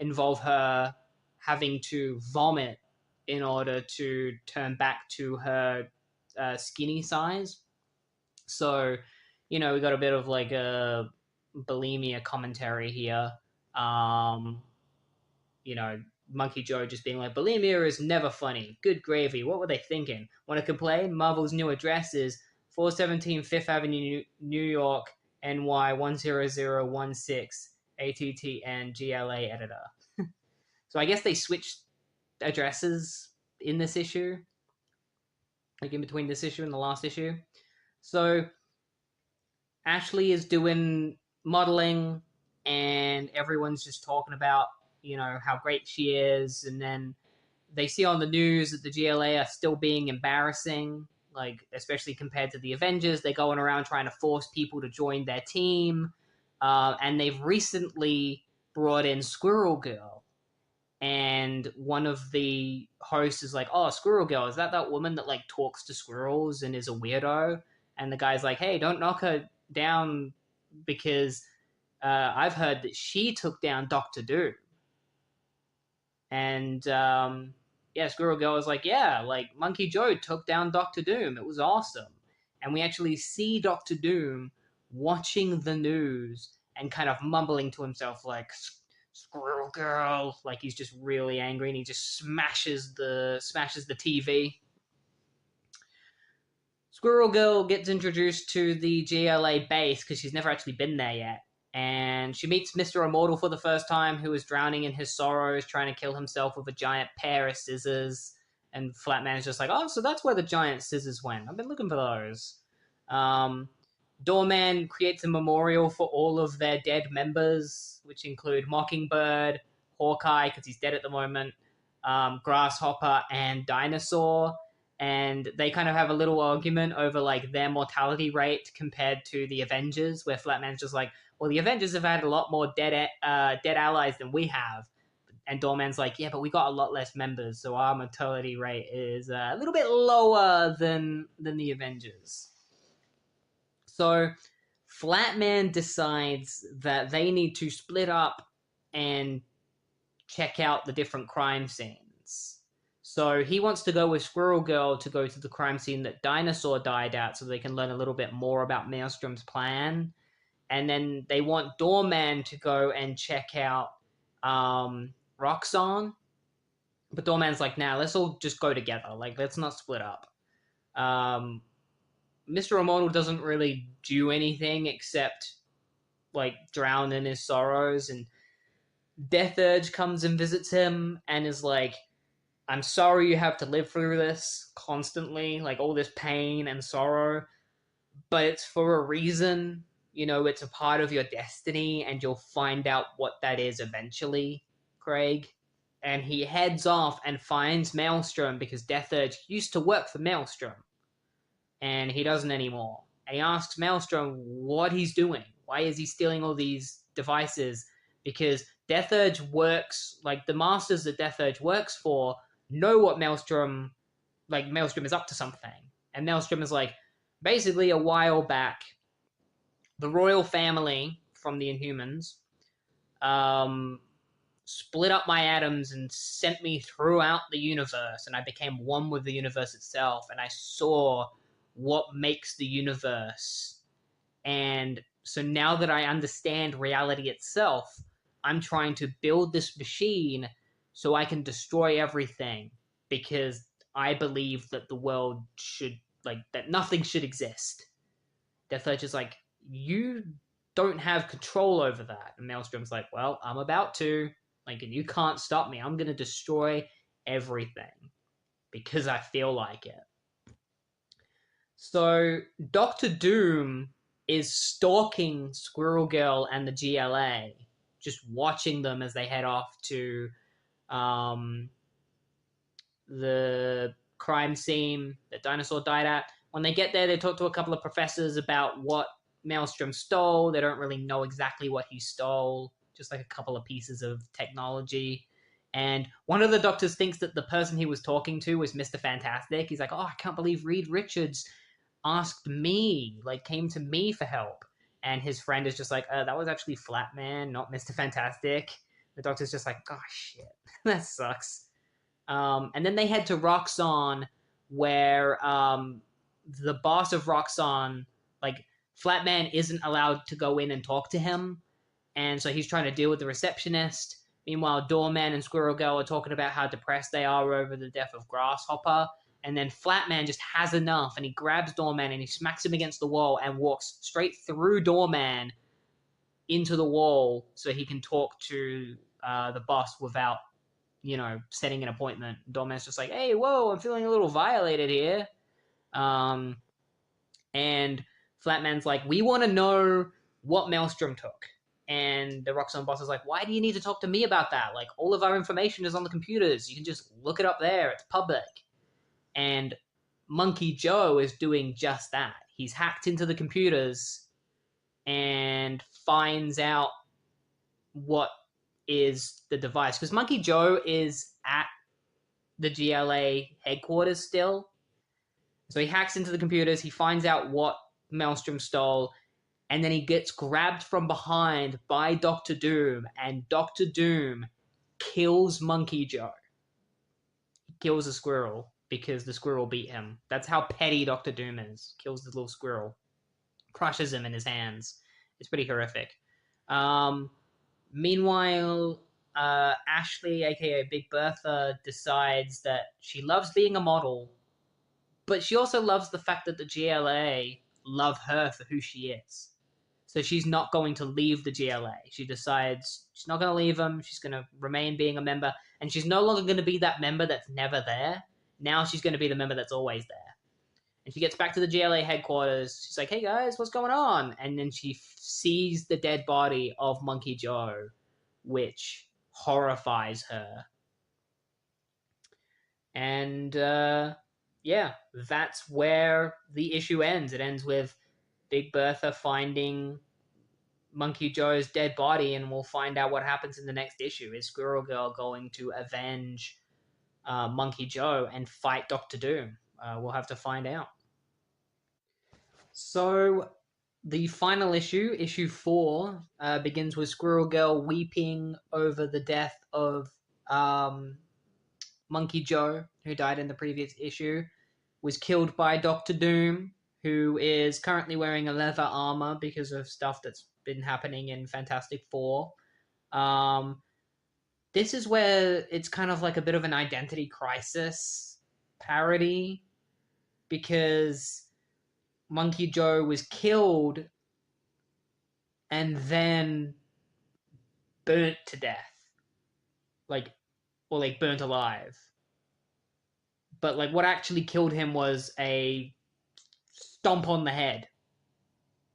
involve her having to vomit in order to turn back to her skinny size. So, we got a bit of like a bulimia commentary here. Um, you know, Monkey Joe just being like, bulimia is never funny. Good gravy. What were they thinking? Want to complain? Marvel's new address is 417 Fifth Avenue, New York, NY 10016, ATTN GLA editor. So I guess they switched addresses in this issue, like in between this issue and the last issue. So Ashley is doing modeling, and everyone's just talking about, how great she is. And then they see on the news that the GLA are still being embarrassing, like, especially compared to the Avengers. They're going around trying to force people to join their team. And they've recently brought in Squirrel Girl. And one of the hosts is like, oh, Squirrel Girl, is that woman that like talks to squirrels and is a weirdo? And the guy's like, hey, don't knock her down, because I've heard that she took down Doctor Doom. And yeah, Squirrel Girl was like, yeah, like Monkey Joe took down Doctor Doom. It was awesome. And we actually see Doctor Doom watching the news and kind of mumbling to himself like, Squirrel Girl, like he's just really angry, and he just smashes the TV. Squirrel Girl gets introduced to the GLA base because she's never actually been there yet. And she meets Mr. Immortal for the first time, who is drowning in his sorrows, trying to kill himself with a giant pair of scissors. And Flatman's just like, oh, so that's where the giant scissors went. I've been looking for those. Doorman creates a memorial for all of their dead members, which include Mockingbird, Hawkeye, because he's dead at the moment, Grasshopper, and Dinosaur. And they kind of have a little argument over like their mortality rate compared to the Avengers, where Flatman's just like, well, the Avengers have had a lot more dead allies than we have. And Doorman's like, yeah, but we got a lot less members, so our mortality rate is a little bit lower than the Avengers. So Flatman decides that they need to split up and check out the different crime scenes. So he wants to go with Squirrel Girl to go to the crime scene that Dinosaur died at so they can learn a little bit more about Maelstrom's plan. And then they want Doorman to go and check out Roxxon. But Doorman's like, nah, let's all just go together. Like, let's not split up. Mr. Immortal doesn't really do anything except like drown in his sorrows, and Death Urge comes and visits him and is like, I'm sorry you have to live through this constantly, like all this pain and sorrow, but it's for a reason. You know, it's a part of your destiny, and you'll find out what that is eventually, Craig. And he heads off and finds Maelstrom because Death Urge used to work for Maelstrom, and he doesn't anymore. And he asks Maelstrom what he's doing. Why is he stealing all these devices? Because Death Urge works, like the masters that Death Urge works for know what Maelstrom is up to something. And Maelstrom is like, basically a while back, the royal family from the Inhumans split up my atoms and sent me throughout the universe, and I became one with the universe itself, and I saw what makes the universe. And so now that I understand reality itself, I'm trying to build this machine so I can destroy everything, because I believe that the world should, like, that nothing should exist. Death Urge is like, you don't have control over that. And Maelstrom's like, well, I'm about to. Like, and you can't stop me. I'm going to destroy everything because I feel like it. So Doctor Doom is stalking Squirrel Girl and the GLA, just watching them as they head off to the crime scene that Dinosaur died at. When they get there, they talk to a couple of professors about what Maelstrom stole. They don't really know exactly what he stole, just like a couple of pieces of technology. And one of the doctors thinks that the person he was talking to was Mr. Fantastic. He's like, oh, I can't believe Reed Richards asked me, like came to me for help. And his friend is just like, that was actually Flatman, not Mr. Fantastic. The doctor's just like, gosh, shit, that sucks. And then they head to Roxxon, where the boss of Roxxon, like, Flatman isn't allowed to go in and talk to him, and so he's trying to deal with the receptionist. Meanwhile, Doorman and Squirrel Girl are talking about how depressed they are over the death of Grasshopper, and then Flatman just has enough, and he grabs Doorman and he smacks him against the wall and walks straight through Doorman into the wall so he can talk to the boss without, you know, setting an appointment. Doorman's just like, hey, whoa, I'm feeling a little violated here. And Flatman's like, we want to know what Maelstrom took. And the Roxxon boss is like, why do you need to talk to me about that? Like, all of our information is on the computers. You can just look it up there. It's public. And Monkey Joe is doing just that. He's hacked into the computers and finds out what is the device. Because Monkey Joe is at the GLA headquarters still. So he hacks into the computers. He finds out what Maelstrom stole. And then he gets grabbed from behind by Doctor Doom. And Doctor Doom kills Monkey Joe. He kills a squirrel because the squirrel beat him. That's how petty Doctor Doom is. Kills the little squirrel. Crushes him in his hands. It's pretty horrific. Meanwhile, Ashley, aka Big Bertha, decides that she loves being a model, but she also loves the fact that the GLA love her for who she is. So she's not going to leave the GLA. She decides she's not going to leave them. She's going to remain being a member. And she's no longer going to be that member that's never there. Now she's going to be the member that's always there. And she gets back to the GLA headquarters. She's like, "Hey guys, what's going on?" And then she sees the dead body of Monkey Joe, which horrifies her. And yeah, that's where the issue ends. It ends with Big Bertha finding Monkey Joe's dead body, and we'll find out what happens in the next issue. Is Squirrel Girl going to avenge Monkey Joe and fight Doctor Doom? We'll have to find out. So the final issue, issue 4, begins with Squirrel Girl weeping over the death of Monkey Joe, who died in the previous issue, was killed by Doctor Doom, who is currently wearing a leather armor because of stuff that's been happening in Fantastic Four. This is where it's kind of like a bit of an identity crisis parody, because Monkey Joe was killed and then burnt to death. Or burnt alive. But what actually killed him was a stomp on the head.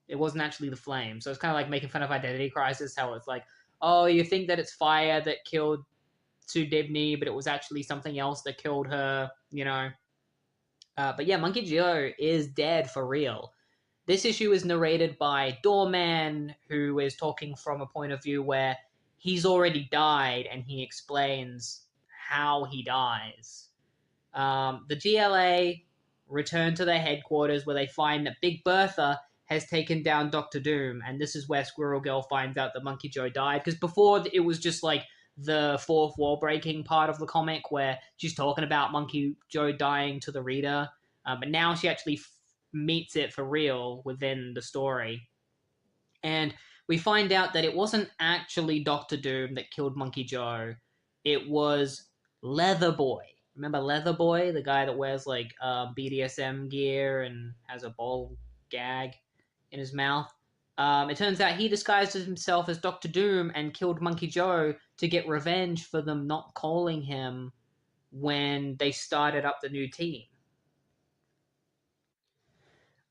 It wasn't actually the flame. So it's kind of like making fun of Identity Crisis, how it's like, oh, you think that it's fire that killed Sue Dibney, but it was actually something else that killed her, But yeah, Monkey Joe is dead for real. This issue is narrated by Doorman, who is talking from a point of view where he's already died, and he explains how he dies. The GLA return to their headquarters, where they find that Big Bertha has taken down Doctor Doom, and this is where Squirrel Girl finds out that Monkey Joe died, because before it was just like the fourth wall breaking part of the comic where she's talking about Monkey Joe dying to the reader, but now she actually meets it for real within the story. And we find out that it wasn't actually Doctor Doom that killed Monkey Joe. It was Leather Boy. Remember Leather Boy, the guy that wears BDSM gear and has a ball gag in his mouth? It turns out he disguised himself as Doctor Doom and killed Monkey Joe to get revenge for them not calling him when they started up the new team.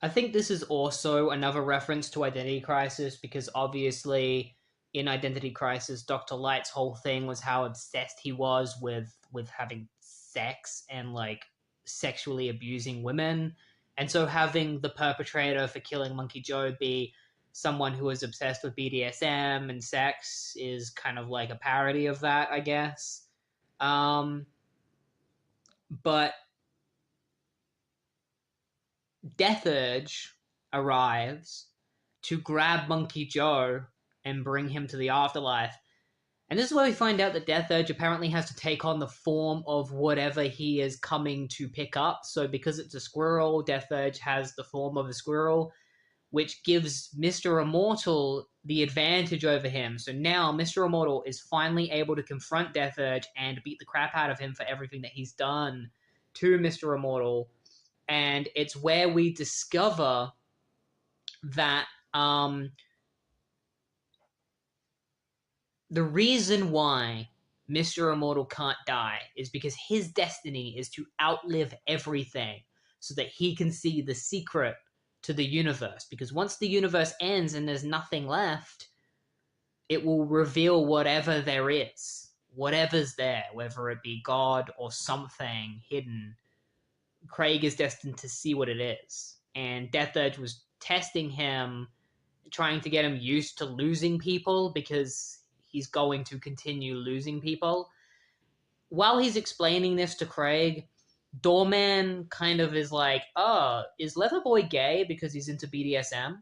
I think this is also another reference to Identity Crisis, because obviously in Identity Crisis, Dr. Light's whole thing was how obsessed he was with having sex and sexually abusing women. And so having the perpetrator for killing Monkey Joe be someone who is obsessed with BDSM and sex is kind of like a parody of that, I guess. But Death Urge arrives to grab Monkey Joe and bring him to the afterlife. And this is where we find out that Death Urge apparently has to take on the form of whatever he is coming to pick up. So because it's a squirrel, Death Urge has the form of a squirrel, which gives Mr. Immortal the advantage over him. So now Mr. Immortal is finally able to confront Death Urge and beat the crap out of him for everything that he's done to Mr. Immortal. And it's where we discover that the reason why Mr. Immortal can't die is because his destiny is to outlive everything so that he can see the secret to the universe. Because once the universe ends and there's nothing left, it will reveal whatever there is, whatever's there, whether it be God or something hidden. Craig is destined to see what it is. And Death Urge was testing him, trying to get him used to losing people, because he's going to continue losing people. While he's explaining this to Craig, Doorman kind of is like, oh, is Leatherboy gay because he's into BDSM?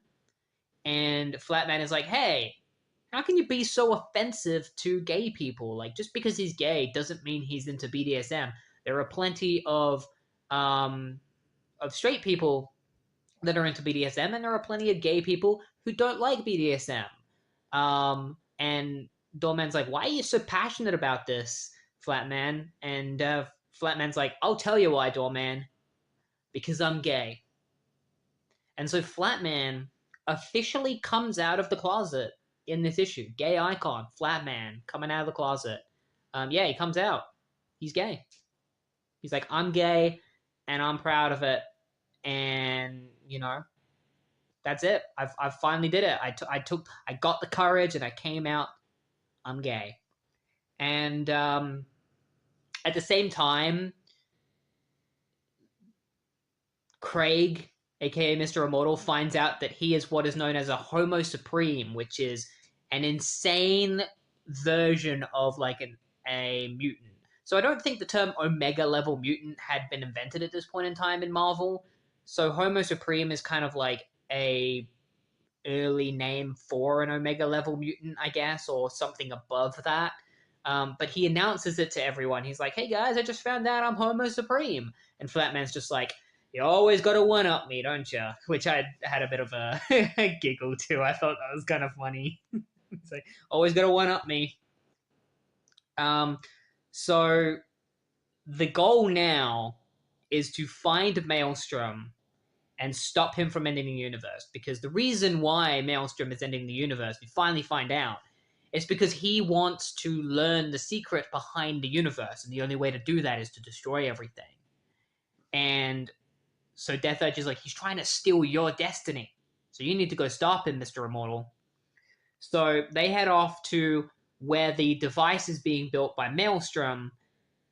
And Flatman is like, hey, how can you be so offensive to gay people? Just because he's gay doesn't mean he's into BDSM. There are plenty of straight people that are into BDSM, and there are plenty of gay people who don't like BDSM. And Doorman's like, why are you so passionate about this, Flatman? And Flatman's like, I'll tell you why, Doorman. Because I'm gay. And so Flatman officially comes out of the closet in this issue. Gay icon, Flatman, coming out of the closet. Yeah, he comes out. He's gay. He's like, I'm gay, and I'm proud of it. and that's it. I finally did it. I got the courage and I came out. I'm gay. And at the same time, Craig, aka Mr. Immortal, finds out that he is what is known as a Homo Supreme, which is an insane version of like a mutant. So I don't think the term Omega level mutant had been invented at this point in time in Marvel. So Homo Supreme is kind of like a early name for an Omega level mutant, I guess, or something above that. But he announces it to everyone. He's like, "Hey guys, I just found out I'm Homo Supreme," and Flatman's just like, "You always got to one up me, don't you?" Which I had a bit of a giggle to. I thought that was kind of funny. It's like, always got to one up me. So the goal now is to find Maelstrom and stop him from ending the universe. Because the reason why Maelstrom is ending the universe, we finally find out, is because he wants to learn the secret behind the universe, and the only way to do that is to destroy everything. And so Death Edge is like, he's trying to steal your destiny. So you need to go stop him, Mr. Immortal. So they head off to where the device is being built by Maelstrom.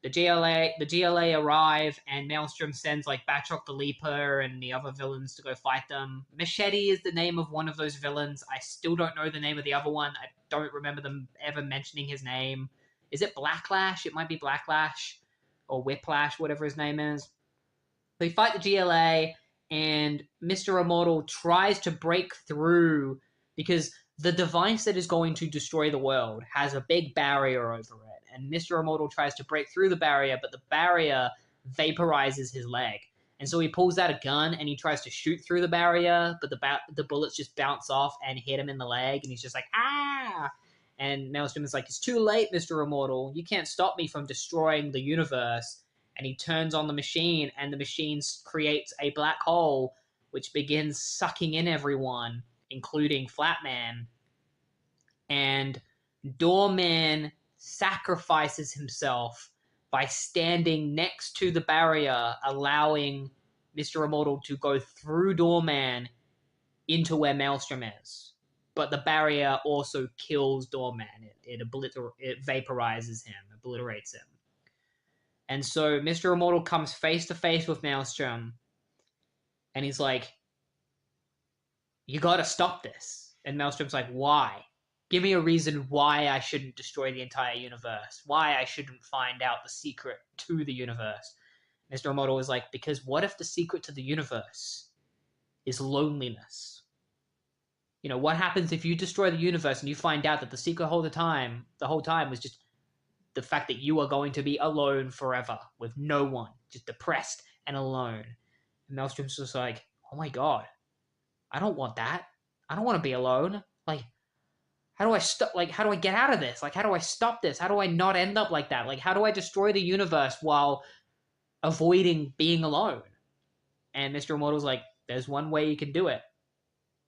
The GLA arrive, and Maelstrom sends like Batroc the Leaper and the other villains to go fight them. Machete is the name of one of those villains. I still don't know the name of the other one. I don't remember them ever mentioning his name. Is it Blacklash? It might be Blacklash or Whiplash, whatever his name is. They fight the GLA, and Mr. Immortal tries to break through because the device that is going to destroy the world has a big barrier over it. And Mr. Immortal tries to break through the barrier, but the barrier vaporizes his leg. And so he pulls out a gun and he tries to shoot through the barrier, but the bullets just bounce off and hit him in the leg, and he's just like, ah! And Maelstrom is like, it's too late, Mr. Immortal. You can't stop me from destroying the universe. And he turns on the machine, and the machine creates a black hole, which begins sucking in everyone, including Flatman. And Doorman sacrifices himself by standing next to the barrier, allowing Mr. Immortal to go through Doorman into where Maelstrom is. But the barrier also kills Doorman. It vaporizes him, obliterates him. And so Mr. Immortal comes face to face with Maelstrom, and he's like, you gotta stop this. And Maelstrom's like, why? Give me a reason why I shouldn't destroy the entire universe. Why I shouldn't find out the secret to the universe. Mr. Immortal is like, because what if the secret to the universe is loneliness? What happens if you destroy the universe and you find out that the secret the whole time was just the fact that you are going to be alone forever with no one, just depressed and alone. And Maelstrom's just like, oh my god, I don't want that. I don't want to be alone. Like, how do I stop? Like, how do I get out of this? Like, how do I stop this? How do I not end up like that? Like, how do I destroy the universe while avoiding being alone? And Mr. Immortal's like, there's one way you can do it.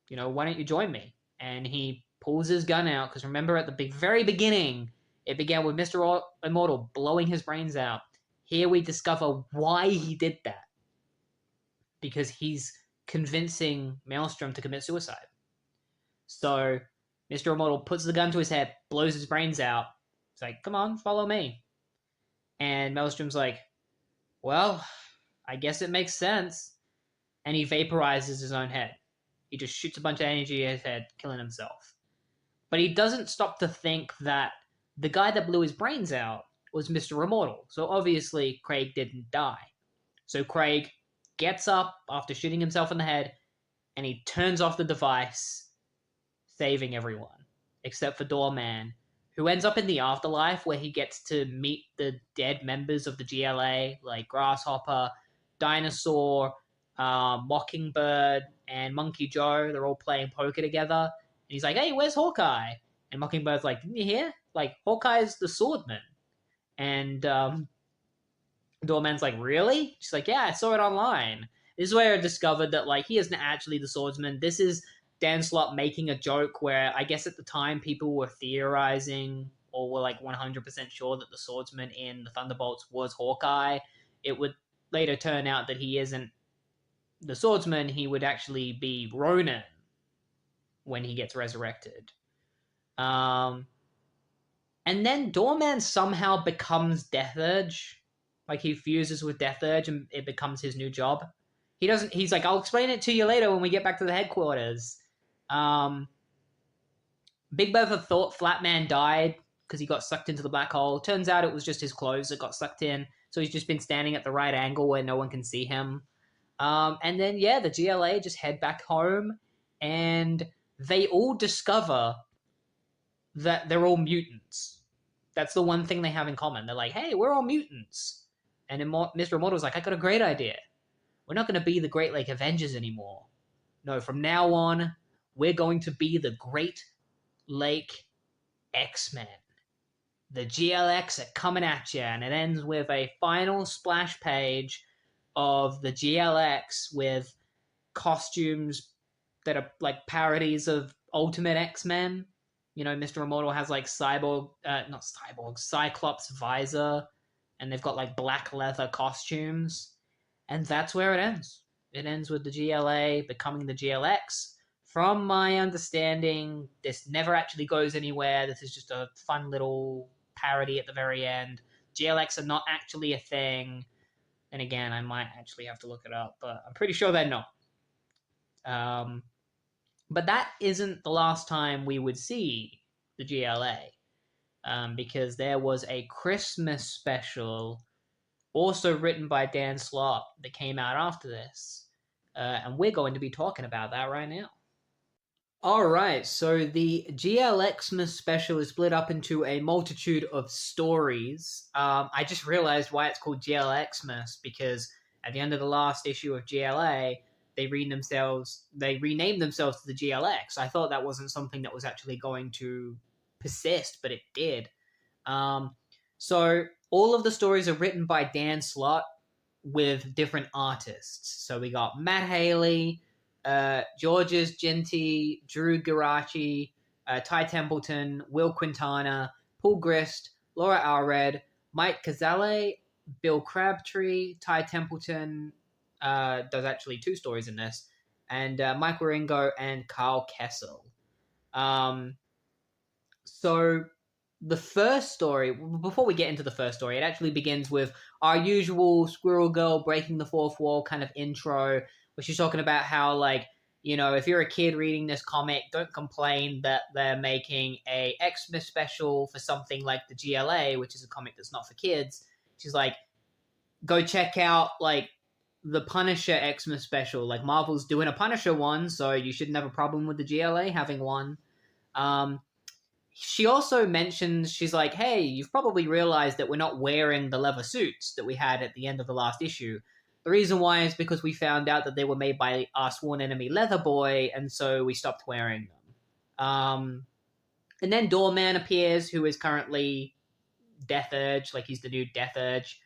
Why don't you join me? And he pulls his gun out, because remember at the very beginning, it began with Mr. Immortal blowing his brains out. Here we discover why he did that. Because he's convincing Maelstrom to commit suicide. So Mr. Immortal puts the gun to his head, blows his brains out. He's like, come on, follow me. And Maelstrom's like, well, I guess it makes sense. And he vaporizes his own head. He just shoots a bunch of energy at his head, killing himself. But he doesn't stop to think that the guy that blew his brains out was Mr. Immortal. So obviously, Craig didn't die. So Craig gets up after shooting himself in the head, and he turns off the device, saving everyone, except for Doorman, who ends up in the afterlife where he gets to meet the dead members of the GLA, like Grasshopper, Dinosaur, Mockingbird, and Monkey Joe. They're all playing poker together. And he's like, hey, where's Hawkeye? And Mockingbird's like, didn't you hear? Like, Hawkeye's the swordman. And Doorman's like, really? She's like, yeah, I saw it online. This is where I discovered that, like, he isn't actually the swordsman. This is Dan Slott making a joke where I guess at the time people were theorizing or were like 100% sure that the swordsman in the Thunderbolts was Hawkeye. It would later turn out that he isn't the swordsman, he would actually be Ronin when he gets resurrected. Um, and then Doorman somehow becomes Death Urge. Like he fuses with Death Urge and it becomes his new job. He doesn't. He's like, I'll explain it to you later when we get back to the headquarters. Um, Big Bertha thought Flatman died because he got sucked into the black hole. Turns out it was just his clothes that got sucked in. So he's just been standing at the right angle where no one can see him. And then, yeah, the GLA just head back home and they all discover that they're all mutants. That's the one thing they have in common. They're like, hey, we're all mutants. And Mr. Immortal's like, I got a great idea. We're not going to be the Great Lake Avengers anymore. No, from now on, we're going to be the Great Lake X-Men. The GLX are coming at you, and it ends with a final splash page of the GLX with costumes that are like parodies of Ultimate X-Men. You know, Mr. Immortal has like Cyclops visor, and they've got like black leather costumes. And that's where it ends. It ends with the GLA becoming the GLX. From my understanding, this never actually goes anywhere. This is just a fun little parody at the very end. GLX are not actually a thing. And again, I might actually have to look it up, but I'm pretty sure they're not. But that isn't the last time we would see the GLA, because there was a Christmas special also written by Dan Slott that came out after this. And we're going to be talking about that right now. All right, so the GLXmas special is split up into a multitude of stories. I just realized why it's called GLXmas, because at the end of the last issue of GLA, they renamed themselves to the GLX. I thought that wasn't something that was actually going to persist, but it did. So all of the stories are written by Dan Slott with different artists. So we got Matt Haley, Georges Genti, Drew Garachi, Ty Templeton, Will Quintana, Paul Grist, Laura Allred, Mike Cazale, Bill Crabtree, Ty Templeton does actually 2 stories in this, and Mike Waringo and Carl Kessel. So the first story, before we get into the first story, it actually begins with our usual Squirrel Girl breaking the fourth wall kind of intro, where she's talking about how, like, you know, if you're a kid reading this comic, don't complain that they're making a Xmas special for something like the GLA, which is a comic that's not for kids. She's like, go check out, like, the Punisher Xmas special. Like, Marvel's doing a Punisher one, so you shouldn't have a problem with the GLA having one. She also mentions, she's like, hey, you've probably realized that we're not wearing the leather suits that we had at the end of the last issue. The reason why is because we found out that they were made by our sworn enemy Leatherboy, and so we stopped wearing them. And then Doorman appears, who is currently Death Urge, like he's the new Death Urge.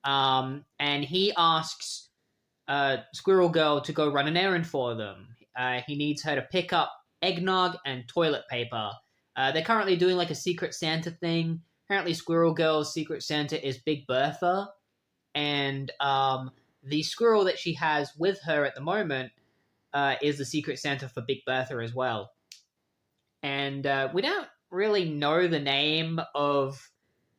And he asks Squirrel Girl to go run an errand for them. He needs her to pick up eggnog and toilet paper. They're currently doing like a Secret Santa thing. Apparently Squirrel Girl's Secret Santa is Big Bertha. And the squirrel that she has with her at the moment is the Secret Santa for Big Bertha as well. And we don't really know the name of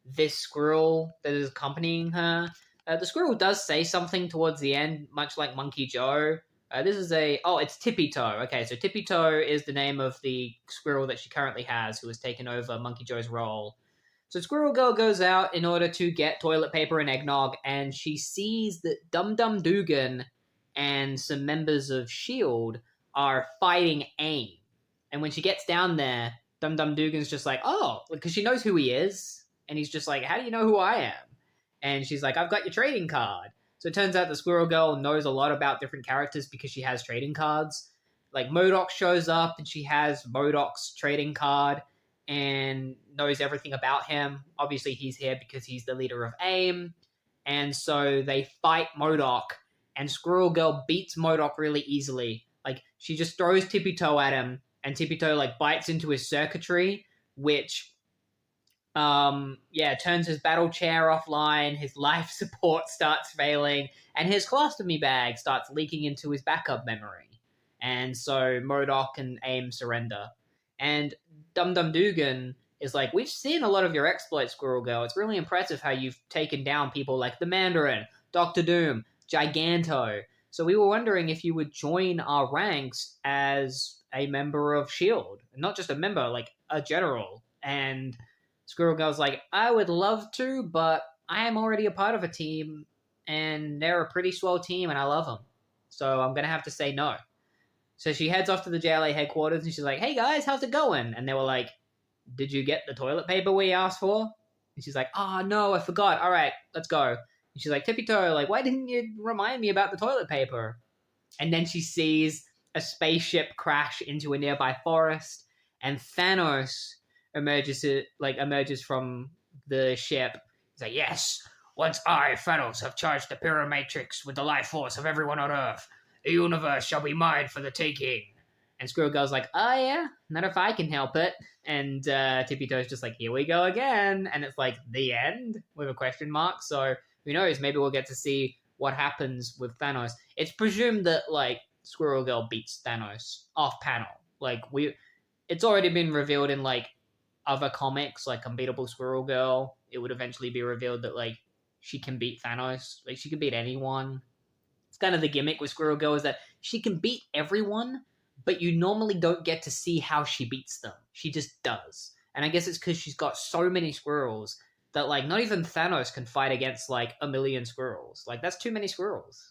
this squirrel that is accompanying her. The squirrel does say something towards the end, much like Monkey Joe. It's Tippy Toe. Okay, so Tippy Toe is the name of the squirrel that she currently has, who has taken over Monkey Joe's role. So Squirrel Girl goes out in order to get toilet paper and eggnog, and she sees that Dum Dum Dugan and some members of S.H.I.E.L.D. are fighting AIM. And when she gets down there, Dum Dum Dugan's just like, oh, because she knows who he is. And he's just like, how do you know who I am? And she's like, I've got your trading card. So it turns out the Squirrel Girl knows a lot about different characters because she has trading cards. Like, MODOK shows up, and she has MODOK's trading card and knows everything about him. Obviously, he's here because he's the leader of AIM. And so they fight MODOK, and Squirrel Girl beats MODOK really easily. Like, she just throws Tippy Toe at him, and Tippy Toe, like, bites into his circuitry, which Yeah, turns his battle chair offline, his life support starts failing, and his colostomy bag starts leaking into his backup memory. And so MODOK and AIM surrender. And Dum Dum Dugan is like, we've seen a lot of your exploits, Squirrel Girl. It's really impressive how you've taken down people like the Mandarin, Doctor Doom, Giganto. So we were wondering if you would join our ranks as a member of S.H.I.E.L.D. Not just a member, like a general. And Squirrel Girl's like, I would love to, but I am already a part of a team, and they're a pretty swell team, and I love them. So I'm going to have to say no. So she heads off to the JLA headquarters, and she's like, hey guys, how's it going? And they were like, did you get the toilet paper we asked for? And she's like, oh no, I forgot. All right, let's go. And she's like, Tippy Toe, like, why didn't you remind me about the toilet paper? And then she sees a spaceship crash into a nearby forest, and Thanos emerges from the ship. He's like, yes, once I, Thanos, have charged the Pyromatrix with the life force of everyone on Earth, the universe shall be mine for the taking. And Squirrel Girl's like, oh yeah, not if I can help it. And Tippy Toe's just like, here we go again. And it's like, the end? With a question mark. So who knows, maybe we'll get to see what happens with Thanos. It's presumed that, like, Squirrel Girl beats Thanos off panel. Like, it's already been revealed in, like, other comics, like Unbeatable Squirrel Girl. It would eventually be revealed that, like, she can beat Thanos. Like, she can beat anyone. It's kind of the gimmick with Squirrel Girl is that she can beat everyone, but you normally don't get to see how she beats them. She just does. And I guess it's because she's got so many squirrels that, like, not even Thanos can fight against, like, a million squirrels. Like, that's too many squirrels.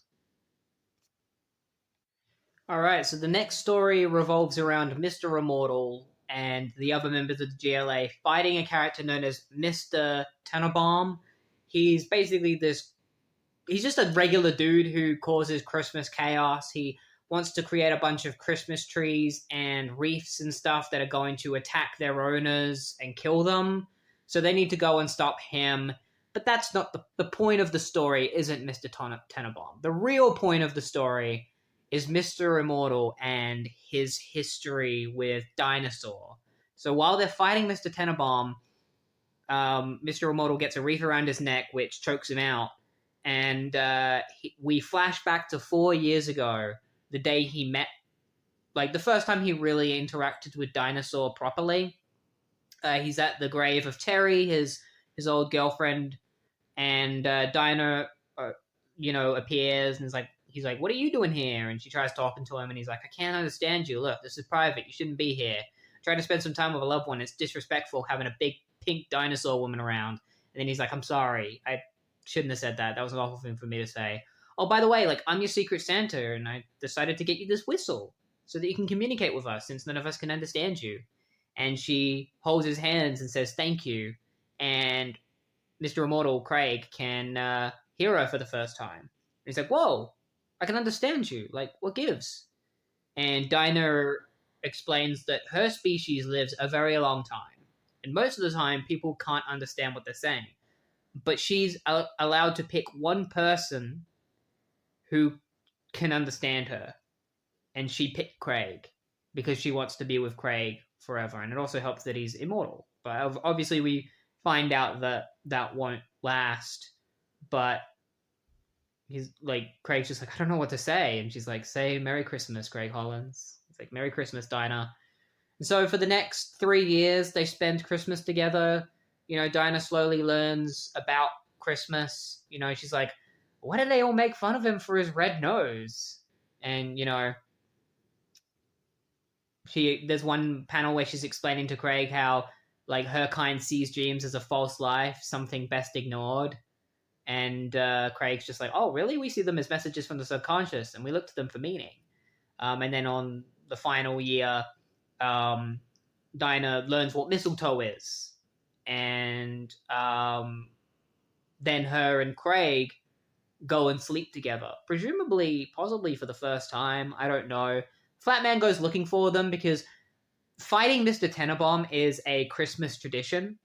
Alright, so the next story revolves around Mr. Immortal and the other members of the GLA fighting a character known as Mr. Tenenbaum. He's basically he's just a regular dude who causes Christmas chaos. He wants to create a bunch of Christmas trees and wreaths and stuff that are going to attack their owners and kill them. So they need to go and stop him. But that's not the point of the story, isn't Mr. Tenenbaum. The real point of the story is Mr. Immortal and his history with Dinosaur. So while they're fighting Mr. Tenenbaum, Mr. Immortal gets a wreath around his neck, which chokes him out. And we flash back to 4 years ago, the day he met, like, the first time he really interacted with Dinosaur properly. He's at the grave of Terry, his old girlfriend, and Dino, appears and he's like, what are you doing here? And she tries talking to him, and he's like, I can't understand you. Look, this is private. You shouldn't be here. Try to spend some time with a loved one. It's disrespectful having a big pink dinosaur woman around. And then he's like, I'm sorry. I shouldn't have said that. That was an awful thing for me to say. Oh, by the way, like, I'm your secret Santa, and I decided to get you this whistle so that you can communicate with us, since none of us can understand you. And she holds his hands and says, thank you. And Mr. Immortal, Craig, can hear her for the first time. And he's like, whoa, I can understand you. Like, what gives? And Dinah explains that her species lives a very long time. And most of the time, people can't understand what they're saying. But she's allowed to pick one person who can understand her. And she picked Craig because she wants to be with Craig forever. And it also helps that he's immortal. But obviously we find out that that won't last. But he's like, Craig's just like, I don't know what to say. And she's like, say Merry Christmas, Craig Hollins. It's like, Merry Christmas, Dinah. And so for the next 3 years, they spend Christmas together. You know, Dinah slowly learns about Christmas. You know, she's like, why did they all make fun of him for his red nose? And, you know, there's one panel where she's explaining to Craig how, like, her kind sees dreams as a false life, something best ignored. And Craig's just like, oh, really? We see them as messages from the subconscious, and we look to them for meaning. And then on the final year, Dinah learns what mistletoe is. And then her and Craig go and sleep together. Presumably, possibly for the first time. I don't know. Flatman goes looking for them because fighting Mr. Tenenbaum is a Christmas tradition.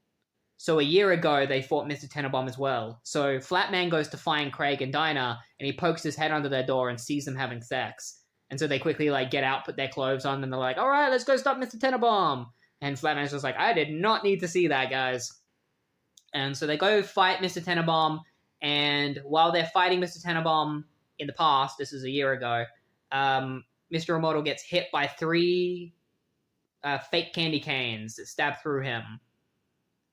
So a year ago, they fought Mr. Tenenbaum as well. So Flatman goes to find Craig and Dinah, and he pokes his head under their door and sees them having sex. And so they quickly, like, get out, put their clothes on, and they're like, all right, let's go stop Mr. Tenenbaum. And Flatman's just like, I did not need to see that, guys. And so they go fight Mr. Tenenbaum, and while they're fighting Mr. Tenenbaum in the past, this is a year ago, Mr. Immortal gets hit by 3 fake candy canes that stab through him.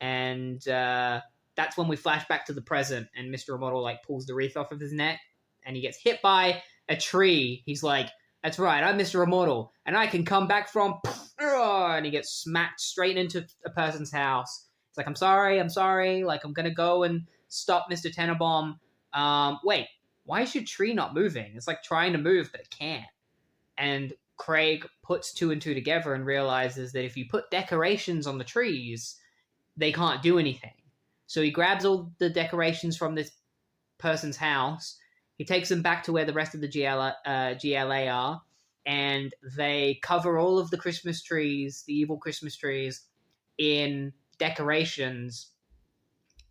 And that's when we flash back to the present, and Mr. Immortal like pulls the wreath off of his neck, and he gets hit by a tree. He's like, that's right, I'm Mr. Immortal, and I can come back from... And he gets smacked straight into a person's house. It's like, I'm sorry, like, I'm gonna go and stop Mr. Tenenbaum. Wait, why is your tree not moving? It's like trying to move, but it can't. And Craig puts 2 and 2 together and realizes that if you put decorations on the trees, they can't do anything. So he grabs all the decorations from this person's house, he takes them back to where the rest of the GLA are, and they cover all of the Christmas trees, the evil Christmas trees, in decorations.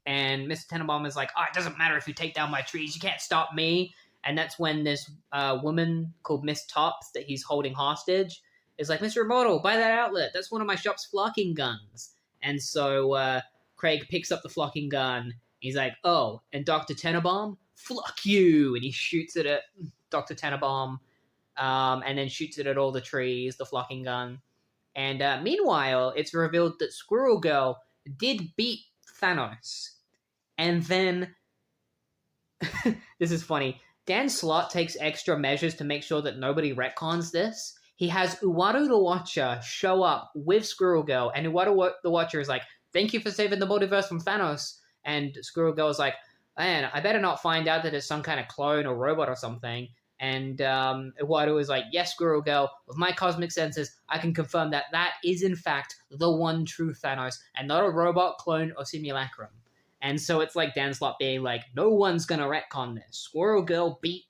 And Mr. Tenenbaum is like, oh, it doesn't matter if you take down my trees, you can't stop me. And that's when this woman called Miss Tops that he's holding hostage is like, Mr. Immortal, buy that outlet. That's one of my shop's flocking guns. And so Craig picks up the flocking gun. He's like, oh, and Dr. Tenenbaum? Flock you! And he shoots it at Dr. Tenenbaum, and then shoots it at all the trees, the flocking gun. And meanwhile, it's revealed that Squirrel Girl did beat Thanos. And then, this is funny, Dan Slott takes extra measures to make sure that nobody retcons this. He has Uwaru the Watcher show up with Squirrel Girl, and Uwaru the Watcher is like, thank you for saving the multiverse from Thanos. And Squirrel Girl is like, man, I better not find out that it's some kind of clone or robot or something. And Uwaru is like, yes, Squirrel Girl, with my cosmic senses, I can confirm that that is in fact the one true Thanos, and not a robot, clone, or simulacrum. And so it's like Dan Slott being like, no one's gonna retcon this. Squirrel Girl beat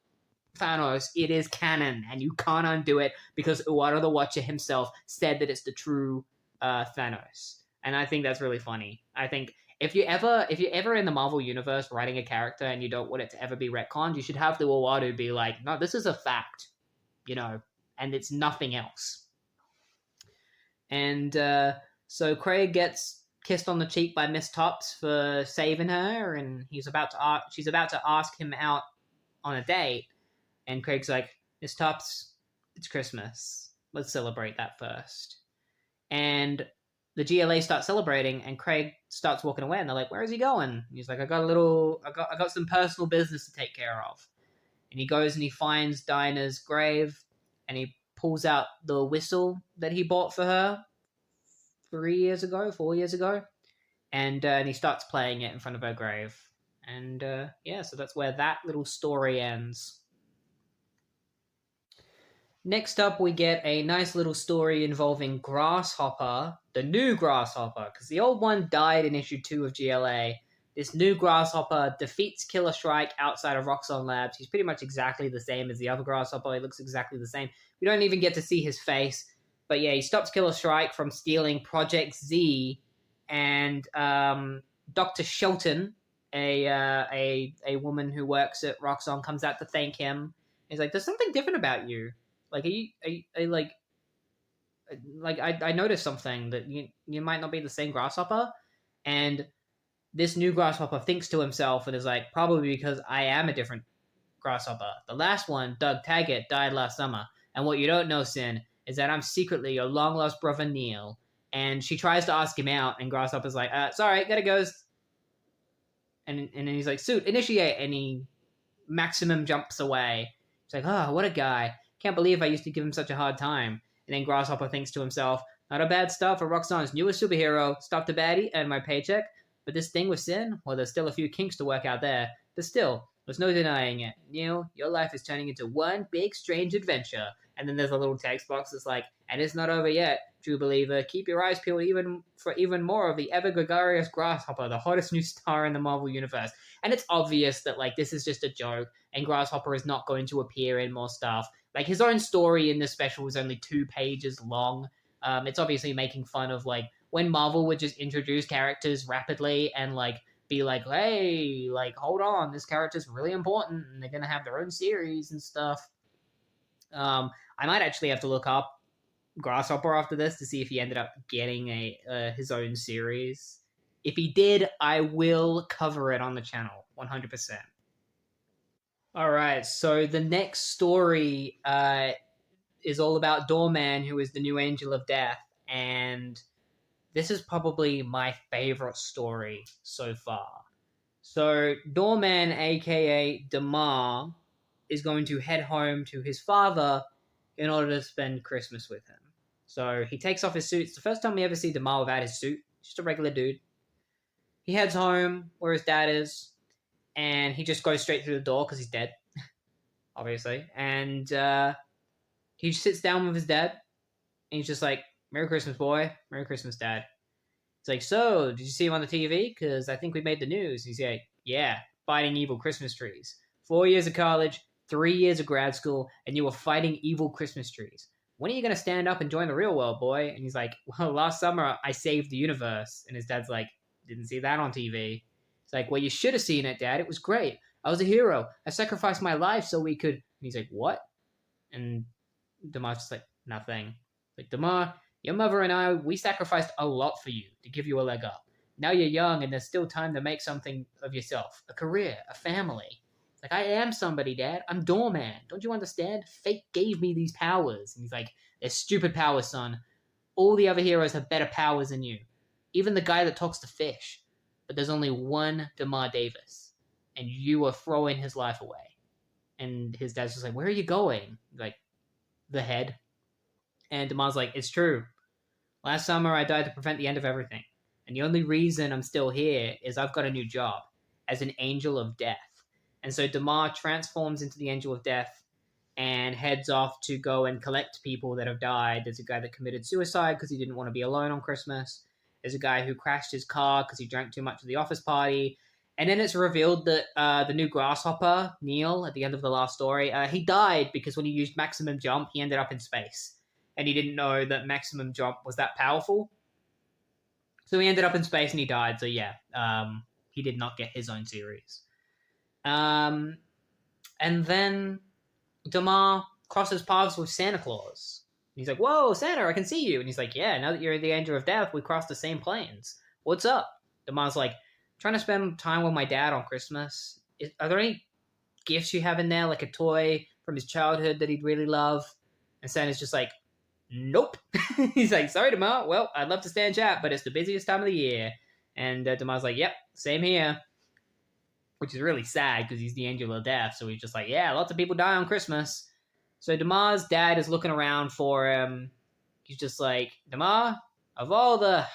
Thanos. It is canon, and you can't undo it because Uwaru the Watcher himself said that it's the true Thanos. And I think that's really funny. I think if you're ever in the Marvel Universe writing a character and you don't want it to ever be retconned, you should have the Uwaru be like, no, this is a fact, and it's nothing else. And so Craig gets kissed on the cheek by Miss Tops for saving her, and she's about to ask him out on a date, and Craig's like, Miss Tops, it's Christmas. Let's celebrate that first. And the GLA starts celebrating, and Craig starts walking away, and they're like, where is he going? And he's like, I got some personal business to take care of. And he goes and he finds Dinah's grave, and he pulls out the whistle that he bought for her 4 years ago, and he starts playing it in front of her grave. And so that's where that little story ends. Next up, we get a nice little story involving Grasshopper, the new Grasshopper, because the old one died in issue 2 of GLA. This new Grasshopper defeats Killer Shrike outside of Roxxon Labs. He's pretty much exactly the same as the other Grasshopper. He looks exactly the same. We don't even get to see his face. But yeah, he stops Killer Shrike from stealing Project Z, and Dr. Shelton, a woman who works at Roxxon, comes out to thank him. He's like, there's something different about you. Like, I noticed something that you might not be the same Grasshopper. And this new Grasshopper thinks to himself and is like, probably because I am a different Grasshopper. The last one, Doug Taggart, died last summer. And what you don't know, Sin, is that I'm secretly your long-lost brother Neil. And she tries to ask him out, and Grasshopper's like, sorry, gotta go. And then he's like, suit, initiate. And he maximum jumps away. He's like, oh, what a guy. Can't believe I used to give him such a hard time. And then Grasshopper thinks to himself, not a bad start for Roxxon's newest superhero. Stopped a baddie, earned my paycheck. But this thing with Sin, well, there's still a few kinks to work out there. But still, there's no denying it. Neil, your life is turning into one big strange adventure. And then there's a little text box that's like, and it's not over yet. True believer, keep your eyes peeled for even more of the ever-gregarious Grasshopper, the hottest new star in the Marvel Universe. And it's obvious that, like, this is just a joke, and Grasshopper is not going to appear in more stuff. Like, his own story in this special is only 2 pages long. It's obviously making fun of, like, when Marvel would just introduce characters rapidly and, like, be like, hey, like, hold on, this character's really important, and they're gonna have their own series and stuff. I might actually have to look up Grasshopper after this to see if he ended up getting his own series If he did, I will cover it on the channel 100%. All right, so the next story is all about Doorman, who is the new angel of death, and this is probably my favorite story so far. So Doorman, aka Damar, is going to head home to his father in order to spend Christmas with him. So he takes off his suit. It's the first time we ever see Damar without his suit. Just a regular dude. He heads home where his dad is, and he just goes straight through the door because he's dead, obviously. And he sits down with his dad, and he's just like, "Merry Christmas, boy. Merry Christmas, Dad." It's like, "So, did you see him on the TV? Because I think we made the news." He's like, "Yeah, fighting evil Christmas trees. 4 years of college, 3 years of grad school, and you were fighting evil Christmas trees. When are you going to stand up and join the real world, boy?" And he's like, "Well, last summer I saved the universe." And his dad's like, "Didn't see that on TV." It's like, "Well, you should have seen it, Dad. It was great. I was a hero. I sacrificed my life so we could..." And he's like, "What?" And Damar's just like, "Nothing." Like, "Damar, your mother and I, we sacrificed a lot for you to give you a leg up. Now you're young and there's still time to make something of yourself. A career, a family." It's like, "I am somebody, Dad. I'm Doorman. Don't you understand? Fate gave me these powers." And he's like, "They're stupid powers, son. All the other heroes have better powers than you. Even the guy that talks to fish. But there's only one Damar Davis. And you are throwing his life away." And his dad's just like, "Where are you going?" He's like, "The head." And Damar's like, "It's true. Last summer I died to prevent the end of everything. And the only reason I'm still here is I've got a new job as an angel of death." And so Damar transforms into the angel of death and heads off to go and collect people that have died. There's a guy that committed suicide because he didn't want to be alone on Christmas. There's a guy who crashed his car because he drank too much at the office party. And then it's revealed that the new grasshopper, Neil, at the end of the last story, he died because when he used maximum jump, he ended up in space. And he didn't know that maximum jump was that powerful. So he ended up in space and he died. So yeah, he did not get his own series. And then Damar crosses paths with Santa Claus. He's like, "Whoa, Santa, I can see you." And he's like, "Yeah, now that you're the angel of death, we crossed the same planes. What's up?" Damar's like, "Trying to spend time with my dad on Christmas. Are there any gifts you have in there, like a toy from his childhood that he'd really love?" And Santa's just like, "Nope." He's like, "Sorry, Damar. Well, I'd love to stay and chat, but it's the busiest time of the year." And Damar's like, "Yep, same here." Which is really sad because he's the angel of death. So he's just like, "Yeah, lots of people die on Christmas." So Damar's dad is looking around for him. He's just like, "Damar, of all the...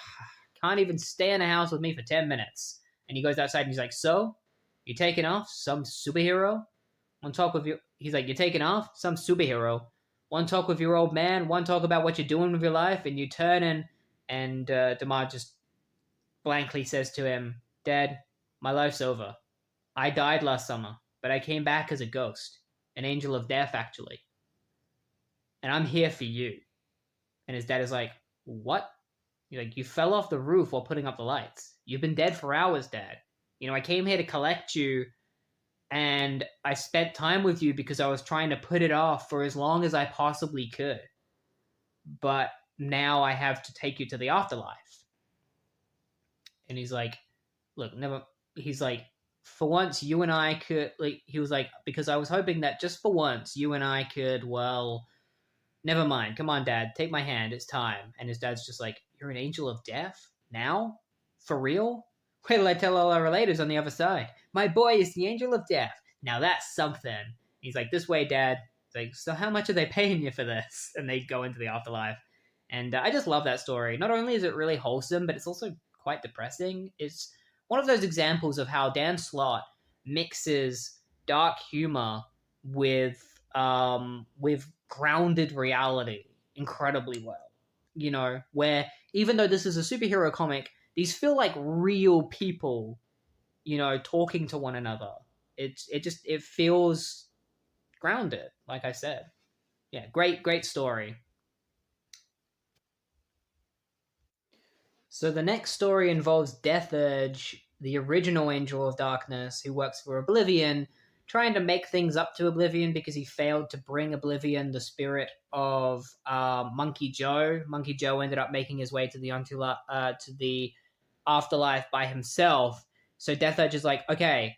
can't even stay in the house with me for 10 minutes. And he goes outside and he's like, "So, you taking off? Some superhero? One talk with you..." He's like, "You're taking off? Some superhero. One talk with your old man, one talk about what you're doing with your life," and you turn and Damar just blankly says to him, "Dad, my life's over. I died last summer, but I came back as a ghost. An angel of death, actually. And I'm here for you." And his dad is like, "What?" He's like, "You fell off the roof while putting up the lights. You've been dead for hours, Dad. I came here to collect you, and I spent time with you because I was trying to put it off for as long as I possibly could. But now I have to take you to the afterlife." And he's like, "Look, never..." He's like, "For once, you and I could..." He was like, "Because I was hoping that just for once, you and I could, well... never mind. Come on, Dad. Take my hand. It's time." And his dad's just like, "You're an angel of death? Now? For real? Wait till I tell all our relators on the other side. My boy is the angel of death. Now that's something." He's like, "This way, Dad." He's like, "So how much are they paying you for this?" And they go into the afterlife. And I just love that story. Not only is it really wholesome, but it's also quite depressing. It's one of those examples of how Dan Slott mixes dark humor with grounded reality incredibly well. Where even though this is a superhero comic, these feel like real people, talking to one another. It feels grounded, like I said. Yeah, great story. So the next story involves Death Urge, the original Angel of Darkness, who works for Oblivion, trying to make things up to Oblivion because he failed to bring Oblivion the spirit of Monkey Joe. Monkey Joe ended up making his way to the afterlife by himself. So Death Urge is like, okay,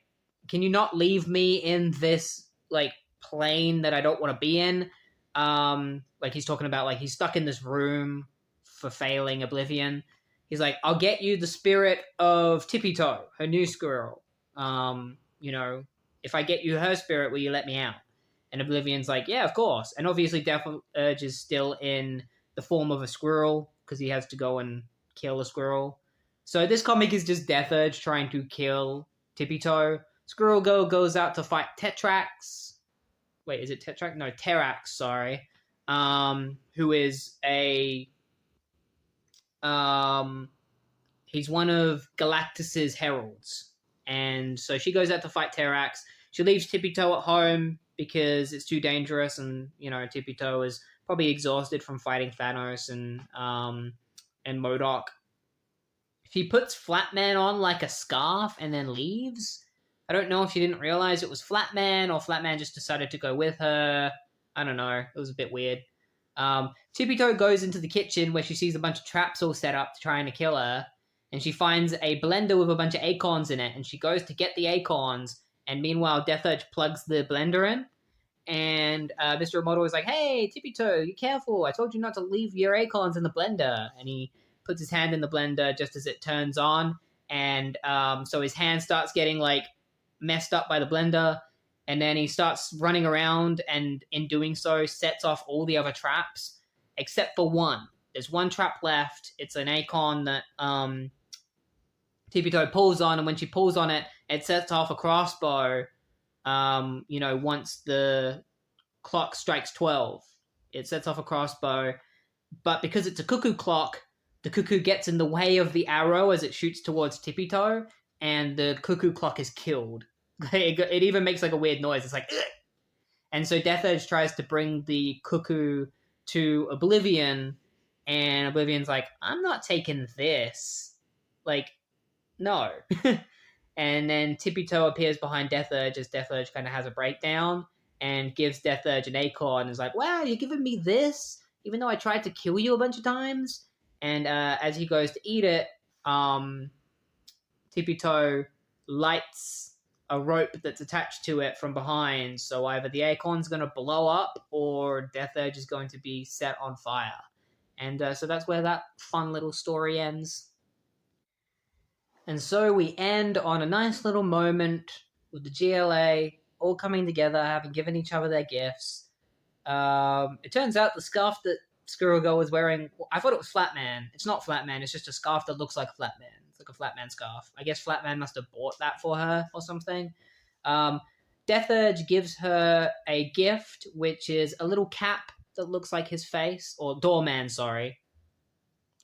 can you not leave me in this like plane that I don't want to be in? Like he's talking about like he's stuck in this room for failing Oblivion. He's like, I'll get you the spirit of Tippy Toe, her new squirrel. If I get you her spirit, will you let me out? And Oblivion's like, yeah, of course. And obviously Death Urge is still in the form of a squirrel because he has to go and kill a squirrel. So this comic is just Death Urge trying to kill Tippy Toe. Squirrel Girl goes out to fight Tetrax. Wait, is it Tetrax? No, Terrax, sorry. Who is he's one of Galactus's heralds. And so she goes out to fight Terrax. She leaves Tippy Toe at home because it's too dangerous, and Tippy Toe is probably exhausted from fighting Thanos and MODOK. She puts Flatman on like a scarf and then leaves. I don't know if she didn't realize it was Flatman or Flatman just decided to go with her. I don't know. It was a bit weird. Tippy Toe goes into the kitchen where she sees a bunch of traps all set up to trying to kill her, and she finds a blender with a bunch of acorns in it, and she goes to get the acorns, and meanwhile Death Urge plugs the blender in, and Mr. Immortal is like, hey, Tippy Toe, you careful, I told you not to leave your acorns in the blender, and he puts his hand in the blender just as it turns on, and so his hand starts getting like messed up by the blender, and then he starts running around, and in doing so sets off all the other traps except for one. There's one trap left. It's an acorn that Tippy Toe pulls on, and when she pulls on it, it sets off a crossbow. Once the clock strikes 12, it sets off a crossbow, but because it's a cuckoo clock, the cuckoo gets in the way of the arrow as it shoots towards Tippy Toe, and the cuckoo clock is killed. It even makes like a weird noise. It's like, ugh! And so Death Urge tries to bring the cuckoo to Oblivion, and Oblivion's like, I'm not taking this. Like, no. And then Tippy Toe appears behind Death Urge as Death Urge kind of has a breakdown and gives Death Urge an acorn and is like, wow, you're giving me this? Even though I tried to kill you a bunch of times? And as he goes to eat it, Tippy Toe lights a rope that's attached to it from behind, so either the acorn's going to blow up or Death Urge is going to be set on fire. And so that's where that fun little story ends. And so we end on a nice little moment with the GLA all coming together, having given each other their gifts. It turns out the scarf that Squirrel Girl was wearing, I thought it was Flatman. It's not Flatman, it's just a scarf that looks like a Flatman. It's like a Flatman scarf. I guess Flatman must have bought that for her or something. Death Urge gives her a gift, which is a little cap that looks like his face, or Doorman, sorry.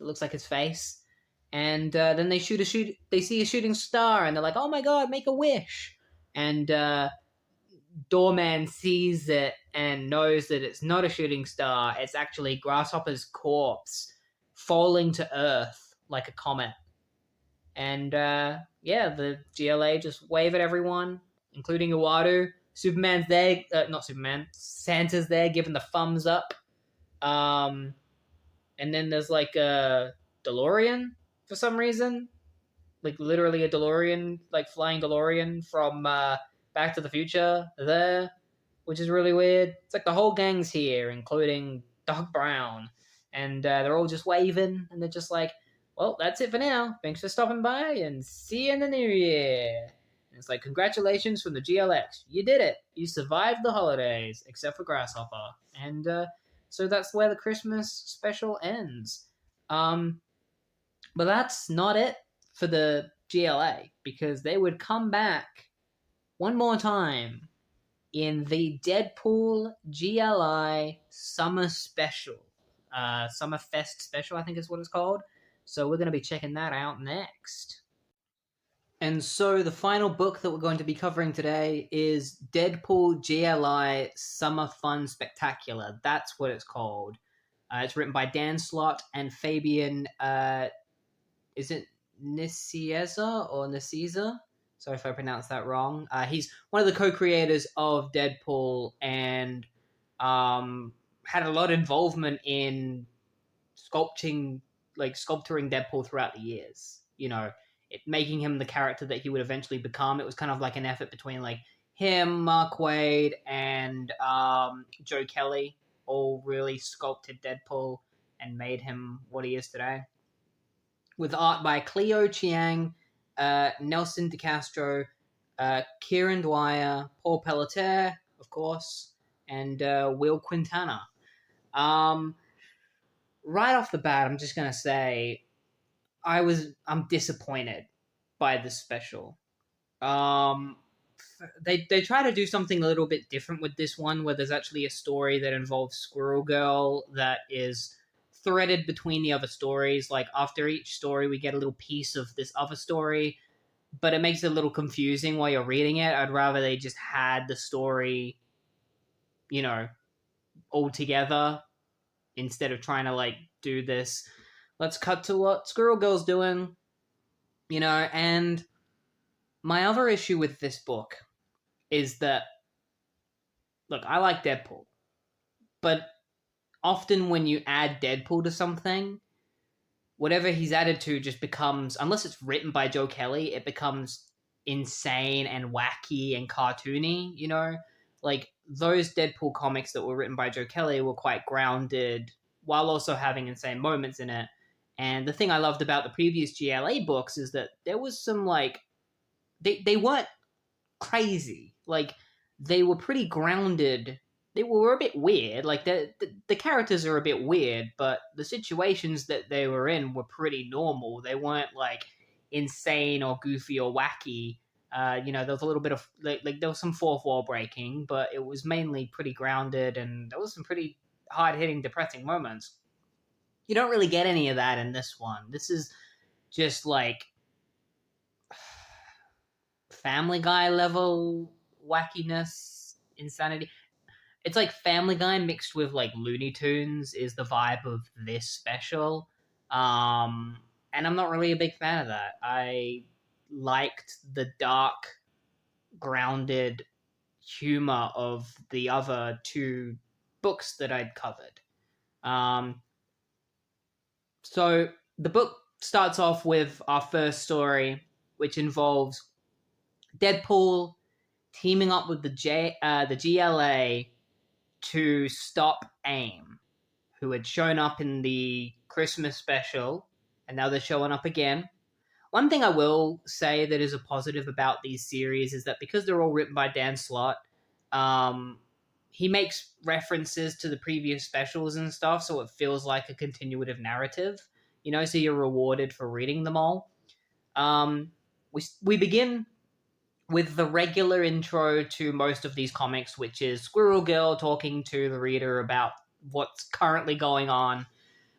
It looks like his face. And then they see a shooting star, and they're like, oh my god, make a wish. And Doorman sees it and knows that it's not a shooting star. It's actually Grasshopper's corpse falling to Earth like a comet. And the GLA just wave at everyone, including Iwatu. Superman's there, not Superman, Santa's there giving the thumbs up. And then there's like a DeLorean for some reason. Like literally a DeLorean, like flying DeLorean from Back to the Future there, which is really weird. It's like the whole gang's here, including Doc Brown. And they're all just waving, and they're just like, well, that's it for now. Thanks for stopping by, and see you in the new year. And it's like, congratulations from the GLX. You did it. You survived the holidays, except for Grasshopper. And so that's where the Christmas special ends. But that's not it for the GLA, because they would come back one more time in the Deadpool GLI Summer Special. Summer Fest Special, I think is what it's called. So we're going to be checking that out next. And so the final book that we're going to be covering today is Deadpool GLI Summer Fun Spectacular. That's what it's called. It's written by Dan Slott and Fabian, is it Nicieza or Nicieza? Sorry if I pronounced that wrong. He's one of the co-creators of Deadpool and had a lot of involvement in sculpturing Deadpool throughout the years. making him the character that he would eventually become. It was kind of like an effort between like him, Mark Waid, and Joe Kelly, all really sculpted Deadpool and made him what he is today. With art by Cleo Chiang, Nelson DeCastro, Kieran Dwyer, Paul Pelletier, of course, and Will Quintana. Right off the bat, I'm just gonna say I'm disappointed by this special. They try to do something a little bit different with this one, where there's actually a story that involves Squirrel Girl that is threaded between the other stories. Like after each story, we get a little piece of this other story, but it makes it a little confusing while you're reading it. I'd rather they just had the story, all together instead of trying to like do this. Let's cut to what Squirrel Girl's doing, and my other issue with this book is that, look, I like Deadpool, but often when you add Deadpool to something, whatever he's added to just becomes, unless it's written by Joe Kelly, it becomes insane and wacky and cartoony, Like, those Deadpool comics that were written by Joe Kelly were quite grounded while also having insane moments in it. And the thing I loved about the previous GLA books is that there was some, like, they weren't crazy. Like, they were pretty grounded. They were a bit weird. Like, the characters are a bit weird, but the situations that they were in were pretty normal. They weren't, like, insane or goofy or wacky. There was a little bit of, like there was some fourth wall breaking, but it was mainly pretty grounded, and there was some pretty hard-hitting, depressing moments. You don't really get any of that in this one. This is just, like, Family Guy level wackiness, insanity. It's like Family Guy mixed with like Looney Tunes is the vibe of this special. And I'm not really a big fan of that. I liked the dark, grounded humor of the other two books that I'd covered. So the book starts off with our first story, which involves Deadpool teaming up with the GLA to stop AIM, who had shown up in the Christmas special, and now they're showing up again. One thing I will say that is a positive about these series is that because they're all written by Dan Slott, he makes references to the previous specials and stuff, so it feels like a continuative narrative, so you're rewarded for reading them all. We begin with the regular intro to most of these comics, which is Squirrel Girl talking to the reader about what's currently going on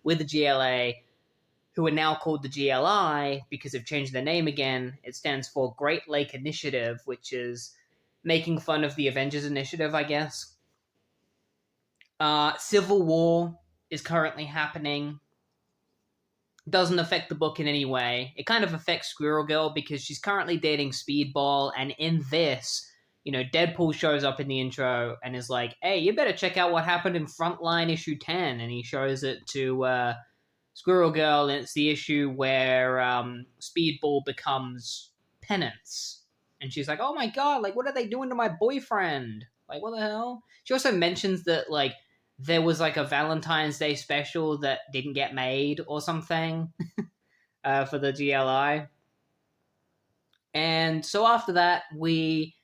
with the GLA, who are now called the GLI because they've changed their name again. It stands for Great Lake Initiative, which is making fun of the Avengers Initiative, I guess. Civil War is currently happening. Doesn't affect the book in any way. It kind of affects Squirrel Girl because she's currently dating Speedball, and in this, Deadpool shows up in the intro and is like, hey, you better check out what happened in Frontline issue 10, and he shows it to Squirrel Girl, and it's the issue where Speedball becomes Penance. And she's like, oh my god, like, what are they doing to my boyfriend? Like, what the hell? She also mentions that, like, there was like a Valentine's Day special that didn't get made or something for the GLI. And so after that, we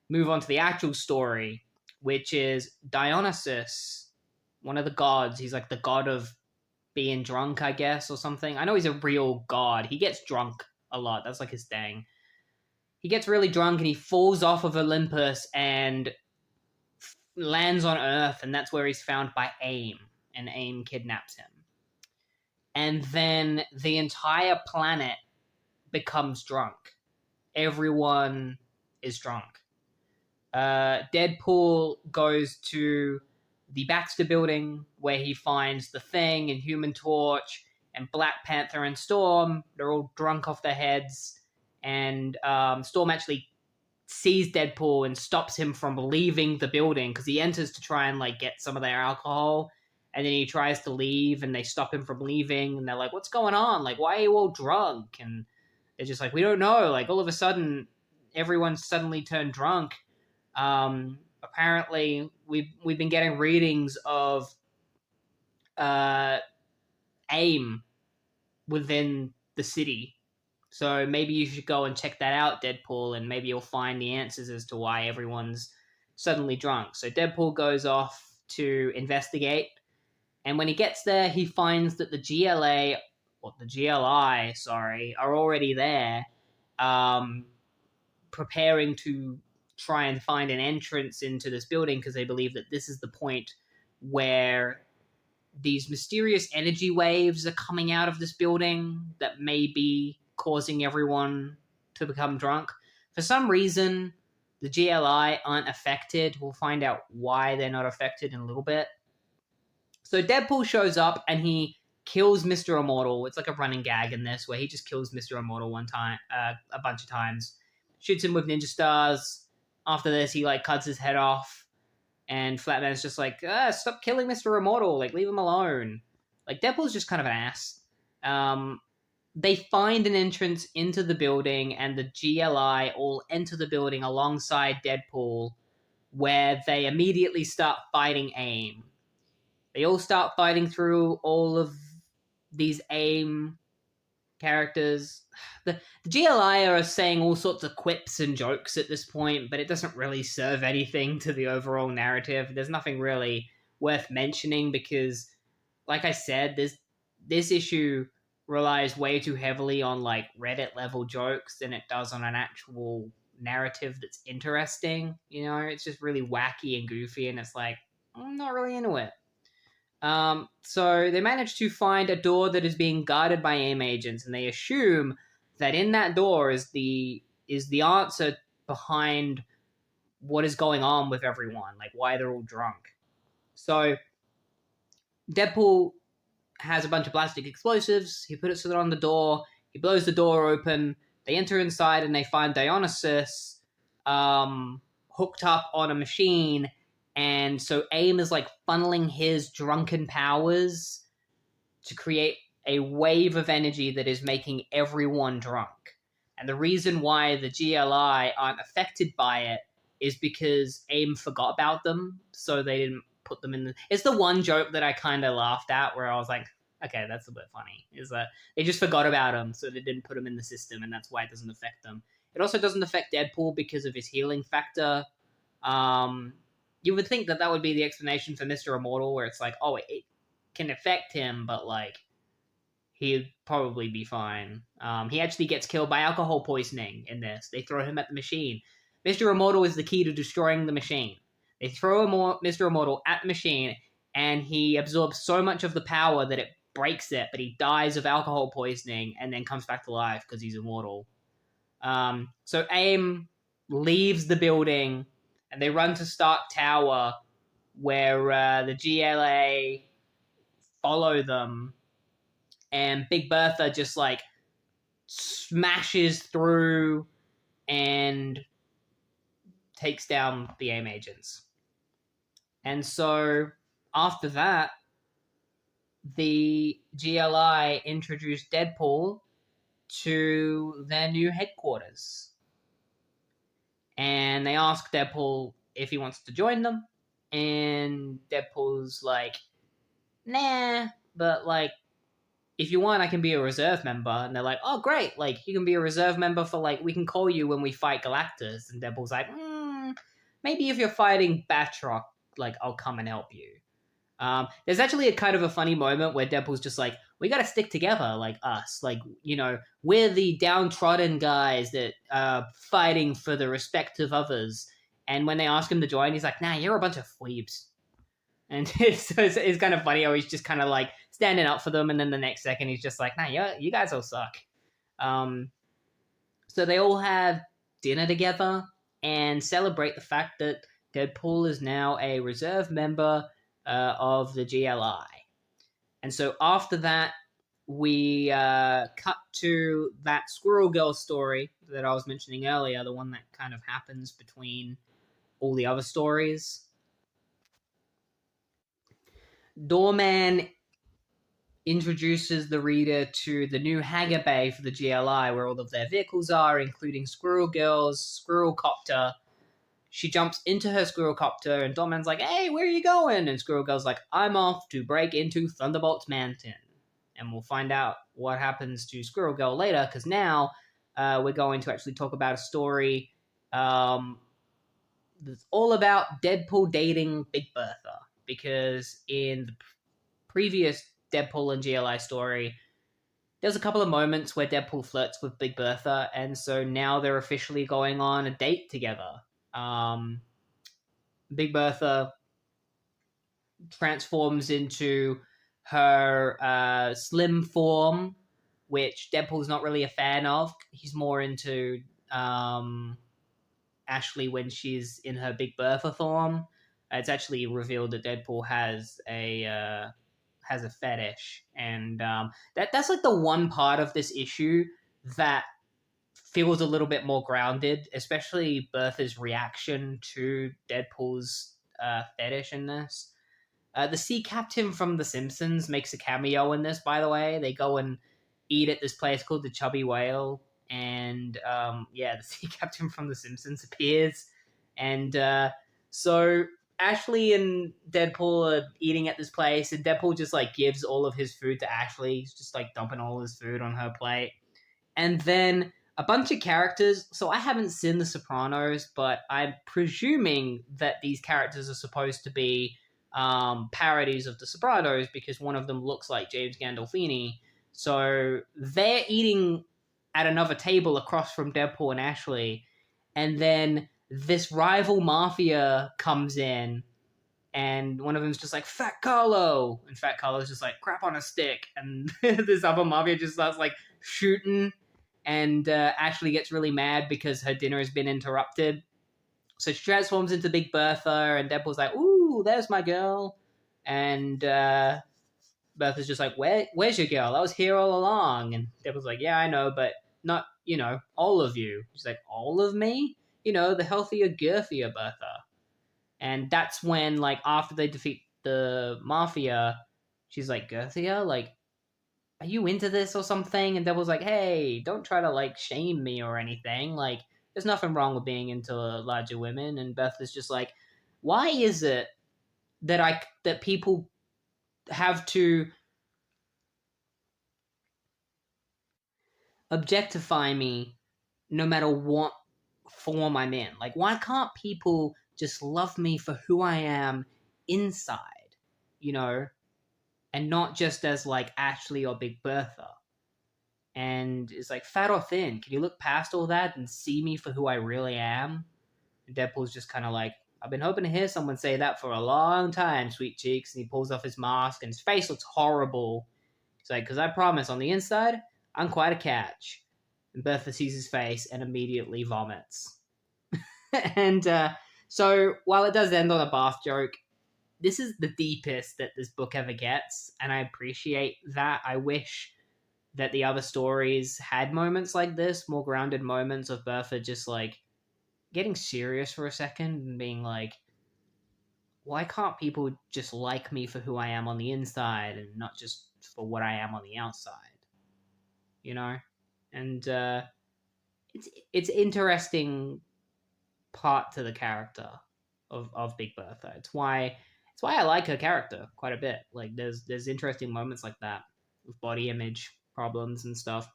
move on to the actual story, which is Dionysus, one of the gods. He's like the god of being drunk, I guess, or something. I know he's a real god. He gets drunk a lot. That's like his thing. He gets really drunk and he falls off of Olympus and lands on Earth, and that's where he's found by AIM, and AIM kidnaps him. And then the entire planet becomes drunk. Everyone is drunk. Deadpool goes to the Baxter building where he finds the Thing and Human Torch and Black Panther and Storm. They're all drunk off their heads, and Storm actually sees Deadpool and stops him from leaving the building because he enters to try and like get some of their alcohol, and then he tries to leave and they stop him from leaving, and they're like, what's going on? Like, why are you all drunk? And They're just like, we don't know. Like, all of a sudden, everyone suddenly turned drunk. Apparently, we've been getting readings of uh, AIM within the city. So maybe you should go and check that out, Deadpool, and maybe you'll find the answers as to why everyone's suddenly drunk. So Deadpool goes off to investigate, and when he gets there, he finds that the GLA, or the GLI, sorry, are already there, um, preparing to try and find an entrance into this building because they believe that this is the point where these mysterious energy waves are coming out of this building that may be causing everyone to become drunk. For some reason, the GLI aren't affected. We'll find out why they're not affected in a little bit. So Deadpool shows up and he kills Mr. Immortal. It's like a running gag in this where he just kills Mr. Immortal a bunch of times, shoots him with ninja stars. After this, he like cuts his head off, and Flatman's just like, stop killing Mr. Immortal, like leave him alone. Like Deadpool's just kind of an ass. They find an entrance into the building, and the GLI all enter the building alongside Deadpool, where they immediately start fighting AIM. They all start fighting through all of these AIM characters. The GLI are saying all sorts of quips and jokes at this point, but it doesn't really serve anything to the overall narrative. There's nothing really worth mentioning because, like I said, this issue relies way too heavily on like Reddit level jokes than it does on an actual narrative that's interesting. You know, it's just really wacky and goofy, and it's like, I'm not really into it. So they manage to find a door that is being guarded by AIM agents, and they assume that in that door is the answer behind what is going on with everyone, like why they're all drunk. So Deadpool has a bunch of plastic explosives. He puts it on the door. He blows the door open. They enter inside and they find Dionysus hooked up on a machine. And so AIM is like funneling his drunken powers to create a wave of energy that is making everyone drunk. And the reason why the GLI aren't affected by it is because AIM forgot about them, so they didn't put them in the... It's the one joke that I kind of laughed at, where I was like, okay, that's a bit funny, is that they just forgot about him, so they didn't put him in the system, and that's why it doesn't affect them. It also doesn't affect Deadpool because of his healing factor. You would think that that would be the explanation for Mr. Immortal, where it's like, oh, it can affect him, but like he'd probably be fine. He actually gets killed by alcohol poisoning in this. They throw him at the machine. Mr. Immortal is the key to destroying the machine. They throw Mr. Immortal at the machine, and he absorbs so much of the power that it breaks it, but he dies of alcohol poisoning and then comes back to life because he's immortal. So AIM leaves the building, and they run to Stark Tower, where the GLA follow them, and Big Bertha just like smashes through and takes down the AIM agents. And so after that, the GLI introduced Deadpool to their new headquarters. And they ask Deadpool if he wants to join them. And Deadpool's like, nah, but like, if you want, I can be a reserve member. And they're like, oh, great. Like, you can be a reserve member for, like, we can call you when we fight Galactus. And Deadpool's like, maybe if you're fighting Batroc, like, I'll come and help you. There's actually a kind of a funny moment where Deadpool's just like, we gotta stick together, like us. Like, you know, we're the downtrodden guys that are fighting for the respect of others. And when they ask him to join, he's like, nah, you're a bunch of fweebs. And it's kind of funny how he's just kind of like standing up for them, and then the next second he's just like, nah, you guys all suck. So they all have dinner together and celebrate the fact that Deadpool is now a reserve member of the GLI. And so after that, we cut to that Squirrel Girl story that I was mentioning earlier, the one that kind of happens between all the other stories. Doorman introduces the reader to the new hangar bay for the GLI, where all of their vehicles are, including Squirrel Girl's Squirrel Copter. She jumps into her Squirrel Copter, and Doorman's like, "Hey, where are you going?" And Squirrel Girl's like, "I'm off to break into Thunderbolt's Mountain." And we'll find out what happens to Squirrel Girl later, because now we're going to actually talk about a story that's all about Deadpool dating Big Bertha. Because in the previous Deadpool and GLI story, there's a couple of moments where Deadpool flirts with Big Bertha, and so now they're officially going on a date together. Big Bertha transforms into her slim form, which Deadpool's not really a fan of. He's more into Ashley when she's in her Big Bertha form. It's actually revealed that Deadpool has a fetish, and that's like the one part of this issue that feels a little bit more grounded, especially Bertha's reaction to Deadpool's fetish in this. The sea captain from The Simpsons makes a cameo in this, by the way. They go and eat at this place called the Chubby Whale, and the sea captain from The Simpsons appears, and so Ashley and Deadpool are eating at this place, and Deadpool just like gives all of his food to Ashley. He's just like dumping all his food on her plate, and then a bunch of characters. So I haven't seen The Sopranos, but I'm presuming that these characters are supposed to be parodies of The Sopranos because one of them looks like James Gandolfini. So they're eating at another table across from Deadpool and Ashley, and then this rival mafia comes in, and one of them's just like, "Fat Carlo!" And Fat Carlo's just like, "Crap on a stick." And this other mafia just starts like shooting, and Ashley gets really mad because her dinner has been interrupted. So she transforms into Big Bertha, and Deadpool's like, "Ooh, there's my girl." And Bertha's just like, where's your girl? I was here all along. And Deadpool's like, "Yeah, I know, but not, all of you." She's like, "All of me?" The healthier, girthier Bertha. And that's when, like, after they defeat the Mafia, she's like, "Girthier? Like, are you into this or something?" And Devil's like, "Hey, don't try to, like, shame me or anything. Like, there's nothing wrong with being into larger women." And Bertha's just like, "Why is it that people have to objectify me no matter what form I'm in? Like, why can't people just love me for who I am inside, you know, and not just as like Ashley or Big Bertha?" And it's like, "Fat or thin? Can you look past all that and see me for who I really am?" And Deadpool's just kind of like, "I've been hoping to hear someone say that for a long time, sweet cheeks." And he pulls off his mask, and his face looks horrible. He's like, "Because I promise, on the inside, I'm quite a catch." And Bertha sees his face and immediately vomits. And so while it does end on a bath joke, this is the deepest that this book ever gets, and I appreciate that. I wish that the other stories had moments like this, more grounded moments of Bertha just like getting serious for a second and being like, "Why can't people just like me for who I am on the inside and not just for what I am on the outside?" You know? And it's interesting part to the character of Big Bertha. It's why I like her character quite a bit. Like there's interesting moments like that with body image problems and stuff.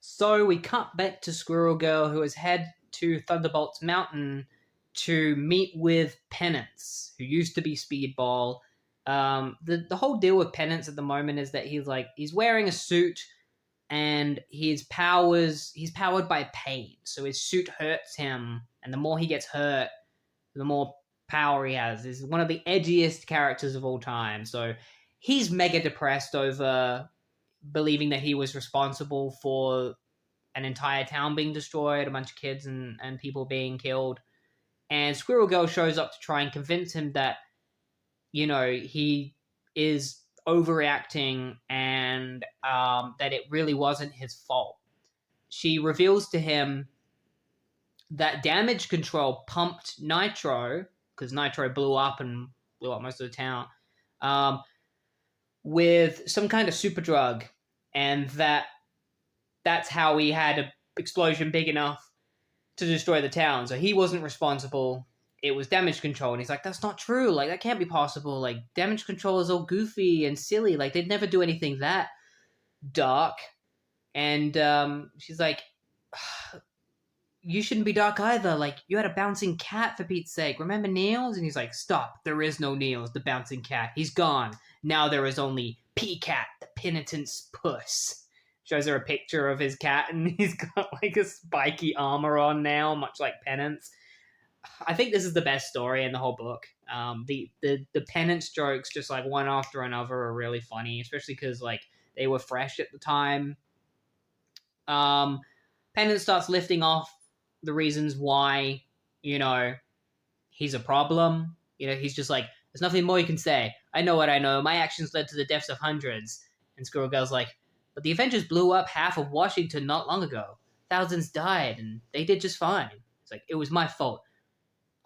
So we cut back to Squirrel Girl, who has head to Thunderbolt's Mountain to meet with Penance, who used to be Speedball. The whole deal with Penance at the moment is that he's wearing a suit, and he's powered by pain. So his suit hurts him, and the more he gets hurt, the more power he has. He's one of the edgiest characters of all time. So he's mega depressed over believing that he was responsible for an entire town being destroyed, a bunch of kids and people being killed. And Squirrel Girl shows up to try and convince him that, he is overreacting and that it really wasn't his fault. She reveals to him that Damage Control pumped Nitro, because Nitro blew up most of the town. with some kind of super drug, and that's how he had an explosion big enough to destroy the town. So he wasn't responsible. It was damage control. And he's like, that's not true. Like, that can't be possible. Like, damage control is all goofy and silly. Like, they'd never do anything that dark. And she's like, you shouldn't be dark either. Like, you had a bouncing cat, for Pete's sake. Remember Niels? And he's like, stop. There is no Niels, the bouncing cat. He's gone. Now there is only P-Cat, the penitent's puss. Shows her a picture of his cat, and he's got like a spiky armor on now, much like Penance. I think this is the best story in the whole book. The Penance jokes, just like one after another, are really funny, especially because like they were fresh at the time. Penance starts lifting off the reasons why, he's a problem. He's just like, there's nothing more you can say. I know what I know. My actions led to the deaths of hundreds. And Squirrel Girl's like, but the Avengers blew up half of Washington not long ago. Thousands died, and they did just fine. It's like, it was my fault.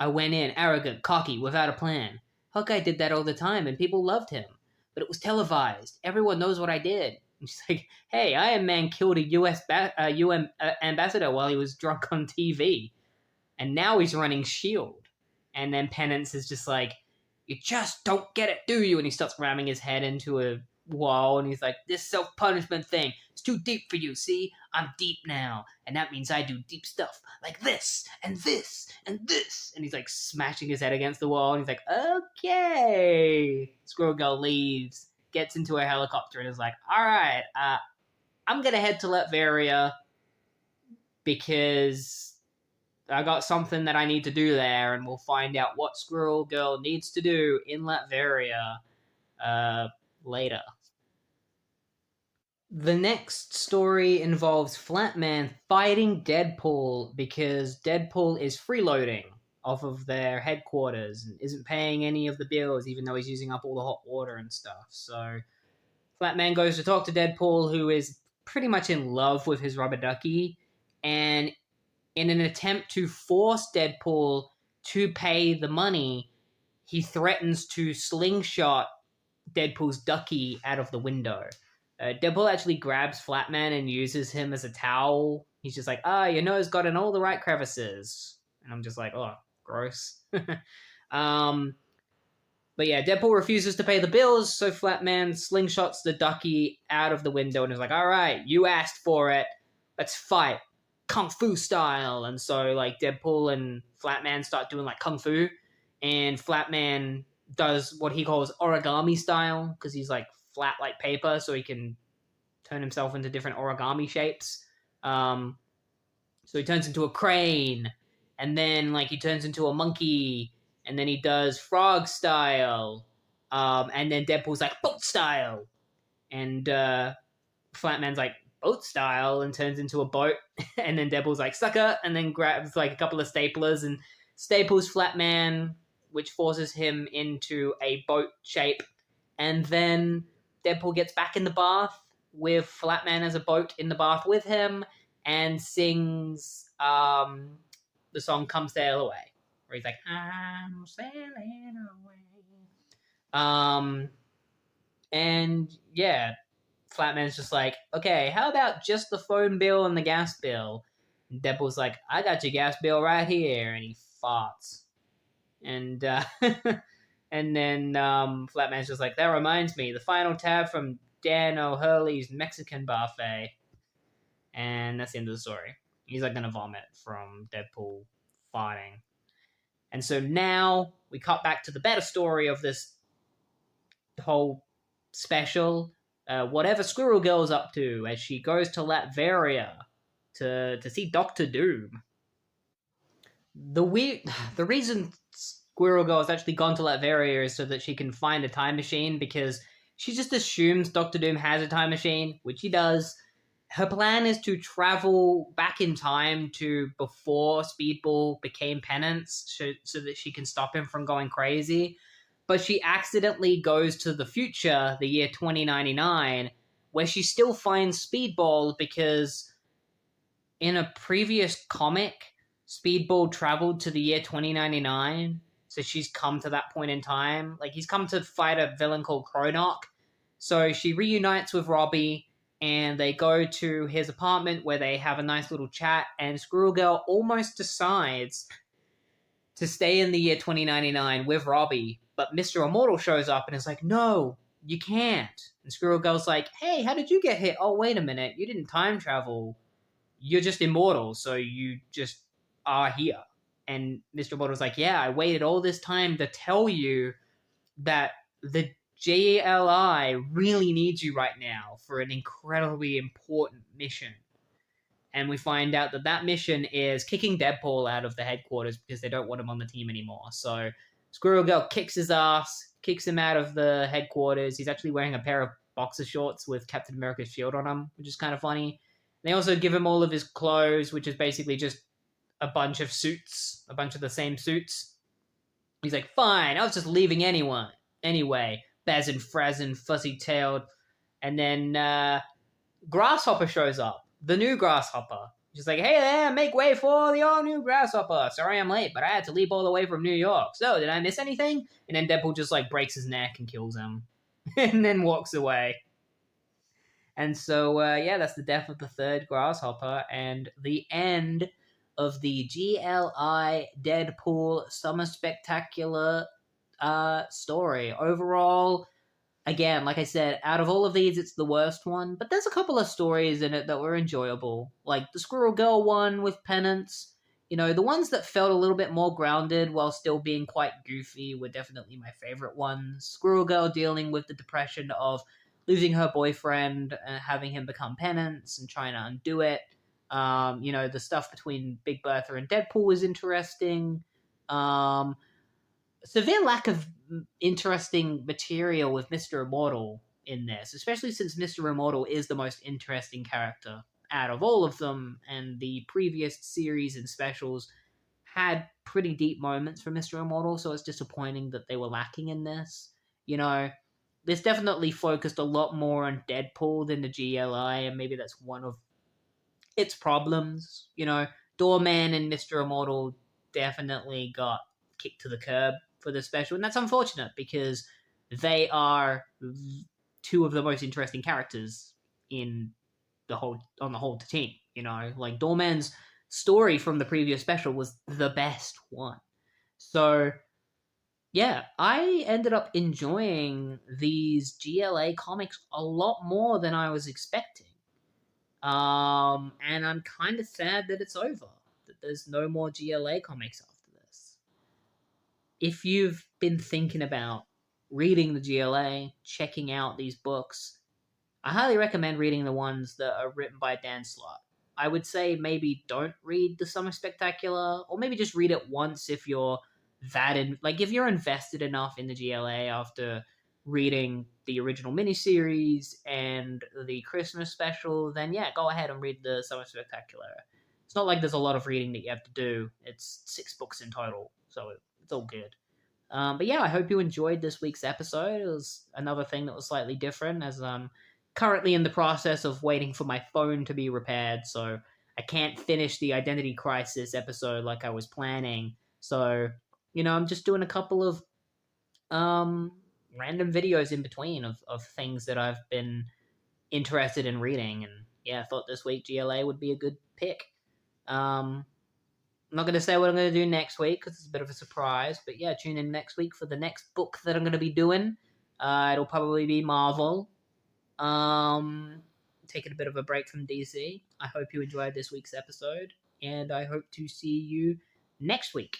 I went in, arrogant, cocky, without a plan. Hawkeye did that all the time, and people loved him. But it was televised. Everyone knows what I did. And she's like, hey, Iron Man killed a UN ambassador while he was drunk on TV. And now he's running S.H.I.E.L.D. And then Penance is just like, you just don't get it, do you? And he starts ramming his head into a wall, and he's like, this self-punishment thing, it's too deep for you, see? I'm deep now, and that means I do deep stuff, like this, and this, and this. And he's like smashing his head against the wall, and he's like, okay. Squirrel Girl leaves, gets into a helicopter, and is like, alright, I'm gonna head to Latveria, because I got something that I need to do there, and we'll find out what Squirrel Girl needs to do in Latveria later. The next story involves Flatman fighting Deadpool because Deadpool is freeloading off of their headquarters and isn't paying any of the bills, even though he's using up all the hot water and stuff. So Flatman goes to talk to Deadpool, who is pretty much in love with his rubber ducky, and in an attempt to force Deadpool to pay the money, he threatens to slingshot Deadpool's ducky out of the window. Deadpool actually grabs Flatman and uses him as a towel. He's just like, your nose got in all the right crevices. And I'm just like, oh, gross. But yeah, Deadpool refuses to pay the bills, so Flatman slingshots the ducky out of the window and is like, all right, you asked for it. Let's fight. Kung Fu style. And so like Deadpool and Flatman start doing like Kung Fu. And Flatman does what he calls origami style, because he's like flat like paper, so he can turn himself into different origami shapes. So he turns into a crane, and then like he turns into a monkey, and then he does frog style, and then Deadpool's like boat style, and Flatman's like boat style and turns into a boat, and then Deadpool's like sucker, and then grabs like a couple of staplers and staples Flatman, which forces him into a boat shape. And then Deadpool gets back in the bath with Flatman as a boat in the bath with him and sings the song Come Sail Away, where he's like, I'm sailing away. And yeah, Flatman's just like, okay, how about just the phone bill and the gas bill? And Deadpool's like, I got your gas bill right here. And he farts. And and then Flatman's just like, that reminds me, the final tab from Dan O'Hurley's Mexican buffet. And that's the end of the story. He's like gonna vomit from Deadpool farting. And so now we cut back to the better story of this whole special. Whatever Squirrel Girl's up to as she goes to Latveria to see Doctor Doom. The reason Squirrel Girl has actually gone to Latveria is so that she can find a time machine, because she just assumes Doctor Doom has a time machine, which he does. Her plan is to travel back in time to before Speedball became Penance, so that she can stop him from going crazy. But she accidentally goes to the future, the year 2099, where she still finds Speedball, because in a previous comic, Speedball traveled to the year 2099, so she's come to that point in time. Like, he's come to fight a villain called Kronok, So she reunites with Robbie, and they go to his apartment where they have a nice little chat, and Squirrel Girl almost decides to stay in the year 2099 with Robbie, but Mr. Immortal shows up and is like, no, you can't. And Squirrel Girl's like, hey, how did you get hit? Oh, wait a minute, you didn't time travel. You're just immortal, so you just are here. And Mr. Immortal's like, yeah, I waited all this time to tell you that the JLI really needs you right now for an incredibly important mission. And we find out that that mission is kicking Deadpool out of the headquarters because they don't want him on the team anymore. So Squirrel Girl kicks his ass, kicks him out of the headquarters. He's actually wearing a pair of boxer shorts with Captain America's shield on them, which is kind of funny. They also give him all of his clothes, which is basically just a bunch of suits, a bunch of the same suits. He's like, fine, I was just leaving anyway. Baz and Frazzin, fuzzy-tailed. And then Grasshopper shows up, the new Grasshopper. She's like, hey there, make way for the all-new Grasshopper. Sorry I'm late, but I had to leave all the way from New York. So, did I miss anything? And then Deadpool just, like, breaks his neck and kills him. And then walks away. And so, yeah, that's the death of the third Grasshopper and the end of the GLI Deadpool Summer Spectacular story. Overall, again, like I said, out of all of these, it's the worst one. But there's a couple of stories in it that were enjoyable. Like the Squirrel Girl one with Penance. You know, the ones that felt a little bit more grounded while still being quite goofy were definitely my favorite ones. Squirrel Girl dealing with the depression of losing her boyfriend and having him become Penance and trying to undo it. You know, the stuff between Big Bertha and Deadpool was interesting. Severe lack of interesting material with Mr. Immortal in this, especially since Mr. Immortal is the most interesting character out of all of them, and the previous series and specials had pretty deep moments for Mr. Immortal, so it's disappointing that they were lacking in this. You know, this definitely focused a lot more on Deadpool than the GLI, and maybe that's one of its problems. You know, Doorman and Mr. Immortal definitely got kicked to the curb for the special, and that's unfortunate because they are two of the most interesting characters in on the whole team. You know, like Doorman's story from the previous special was the best one. So yeah, I ended up enjoying these GLA comics a lot more than I was expecting. And I'm kind of sad that it's over, that there's no more GLA comics after this. If you've been thinking about reading the GLA, checking out these books, I highly recommend reading the ones that are written by Dan Slott. I would say maybe don't read the Summer Spectacular, or maybe just read it once if you're if you're invested enough in the GLA after reading the original miniseries and the Christmas special, then yeah, go ahead and read the Summer Spectacular. It's not like there's a lot of reading that you have to do. It's 6 books in total, so it's all good. But yeah, I hope you enjoyed this week's episode. It was another thing that was slightly different, as I'm currently in the process of waiting for my phone to be repaired, so I can't finish the Identity Crisis episode like I was planning. So, you know, I'm just doing a couple of random videos in between of things that I've been interested in reading. And yeah, I thought this week GLA would be a good pick. I'm not going to say what I'm going to do next week because it's a bit of a surprise. But yeah, tune in next week for the next book that I'm going to be doing. It'll probably be Marvel. Taking a bit of a break from DC. I hope you enjoyed this week's episode. And I hope to see you next week.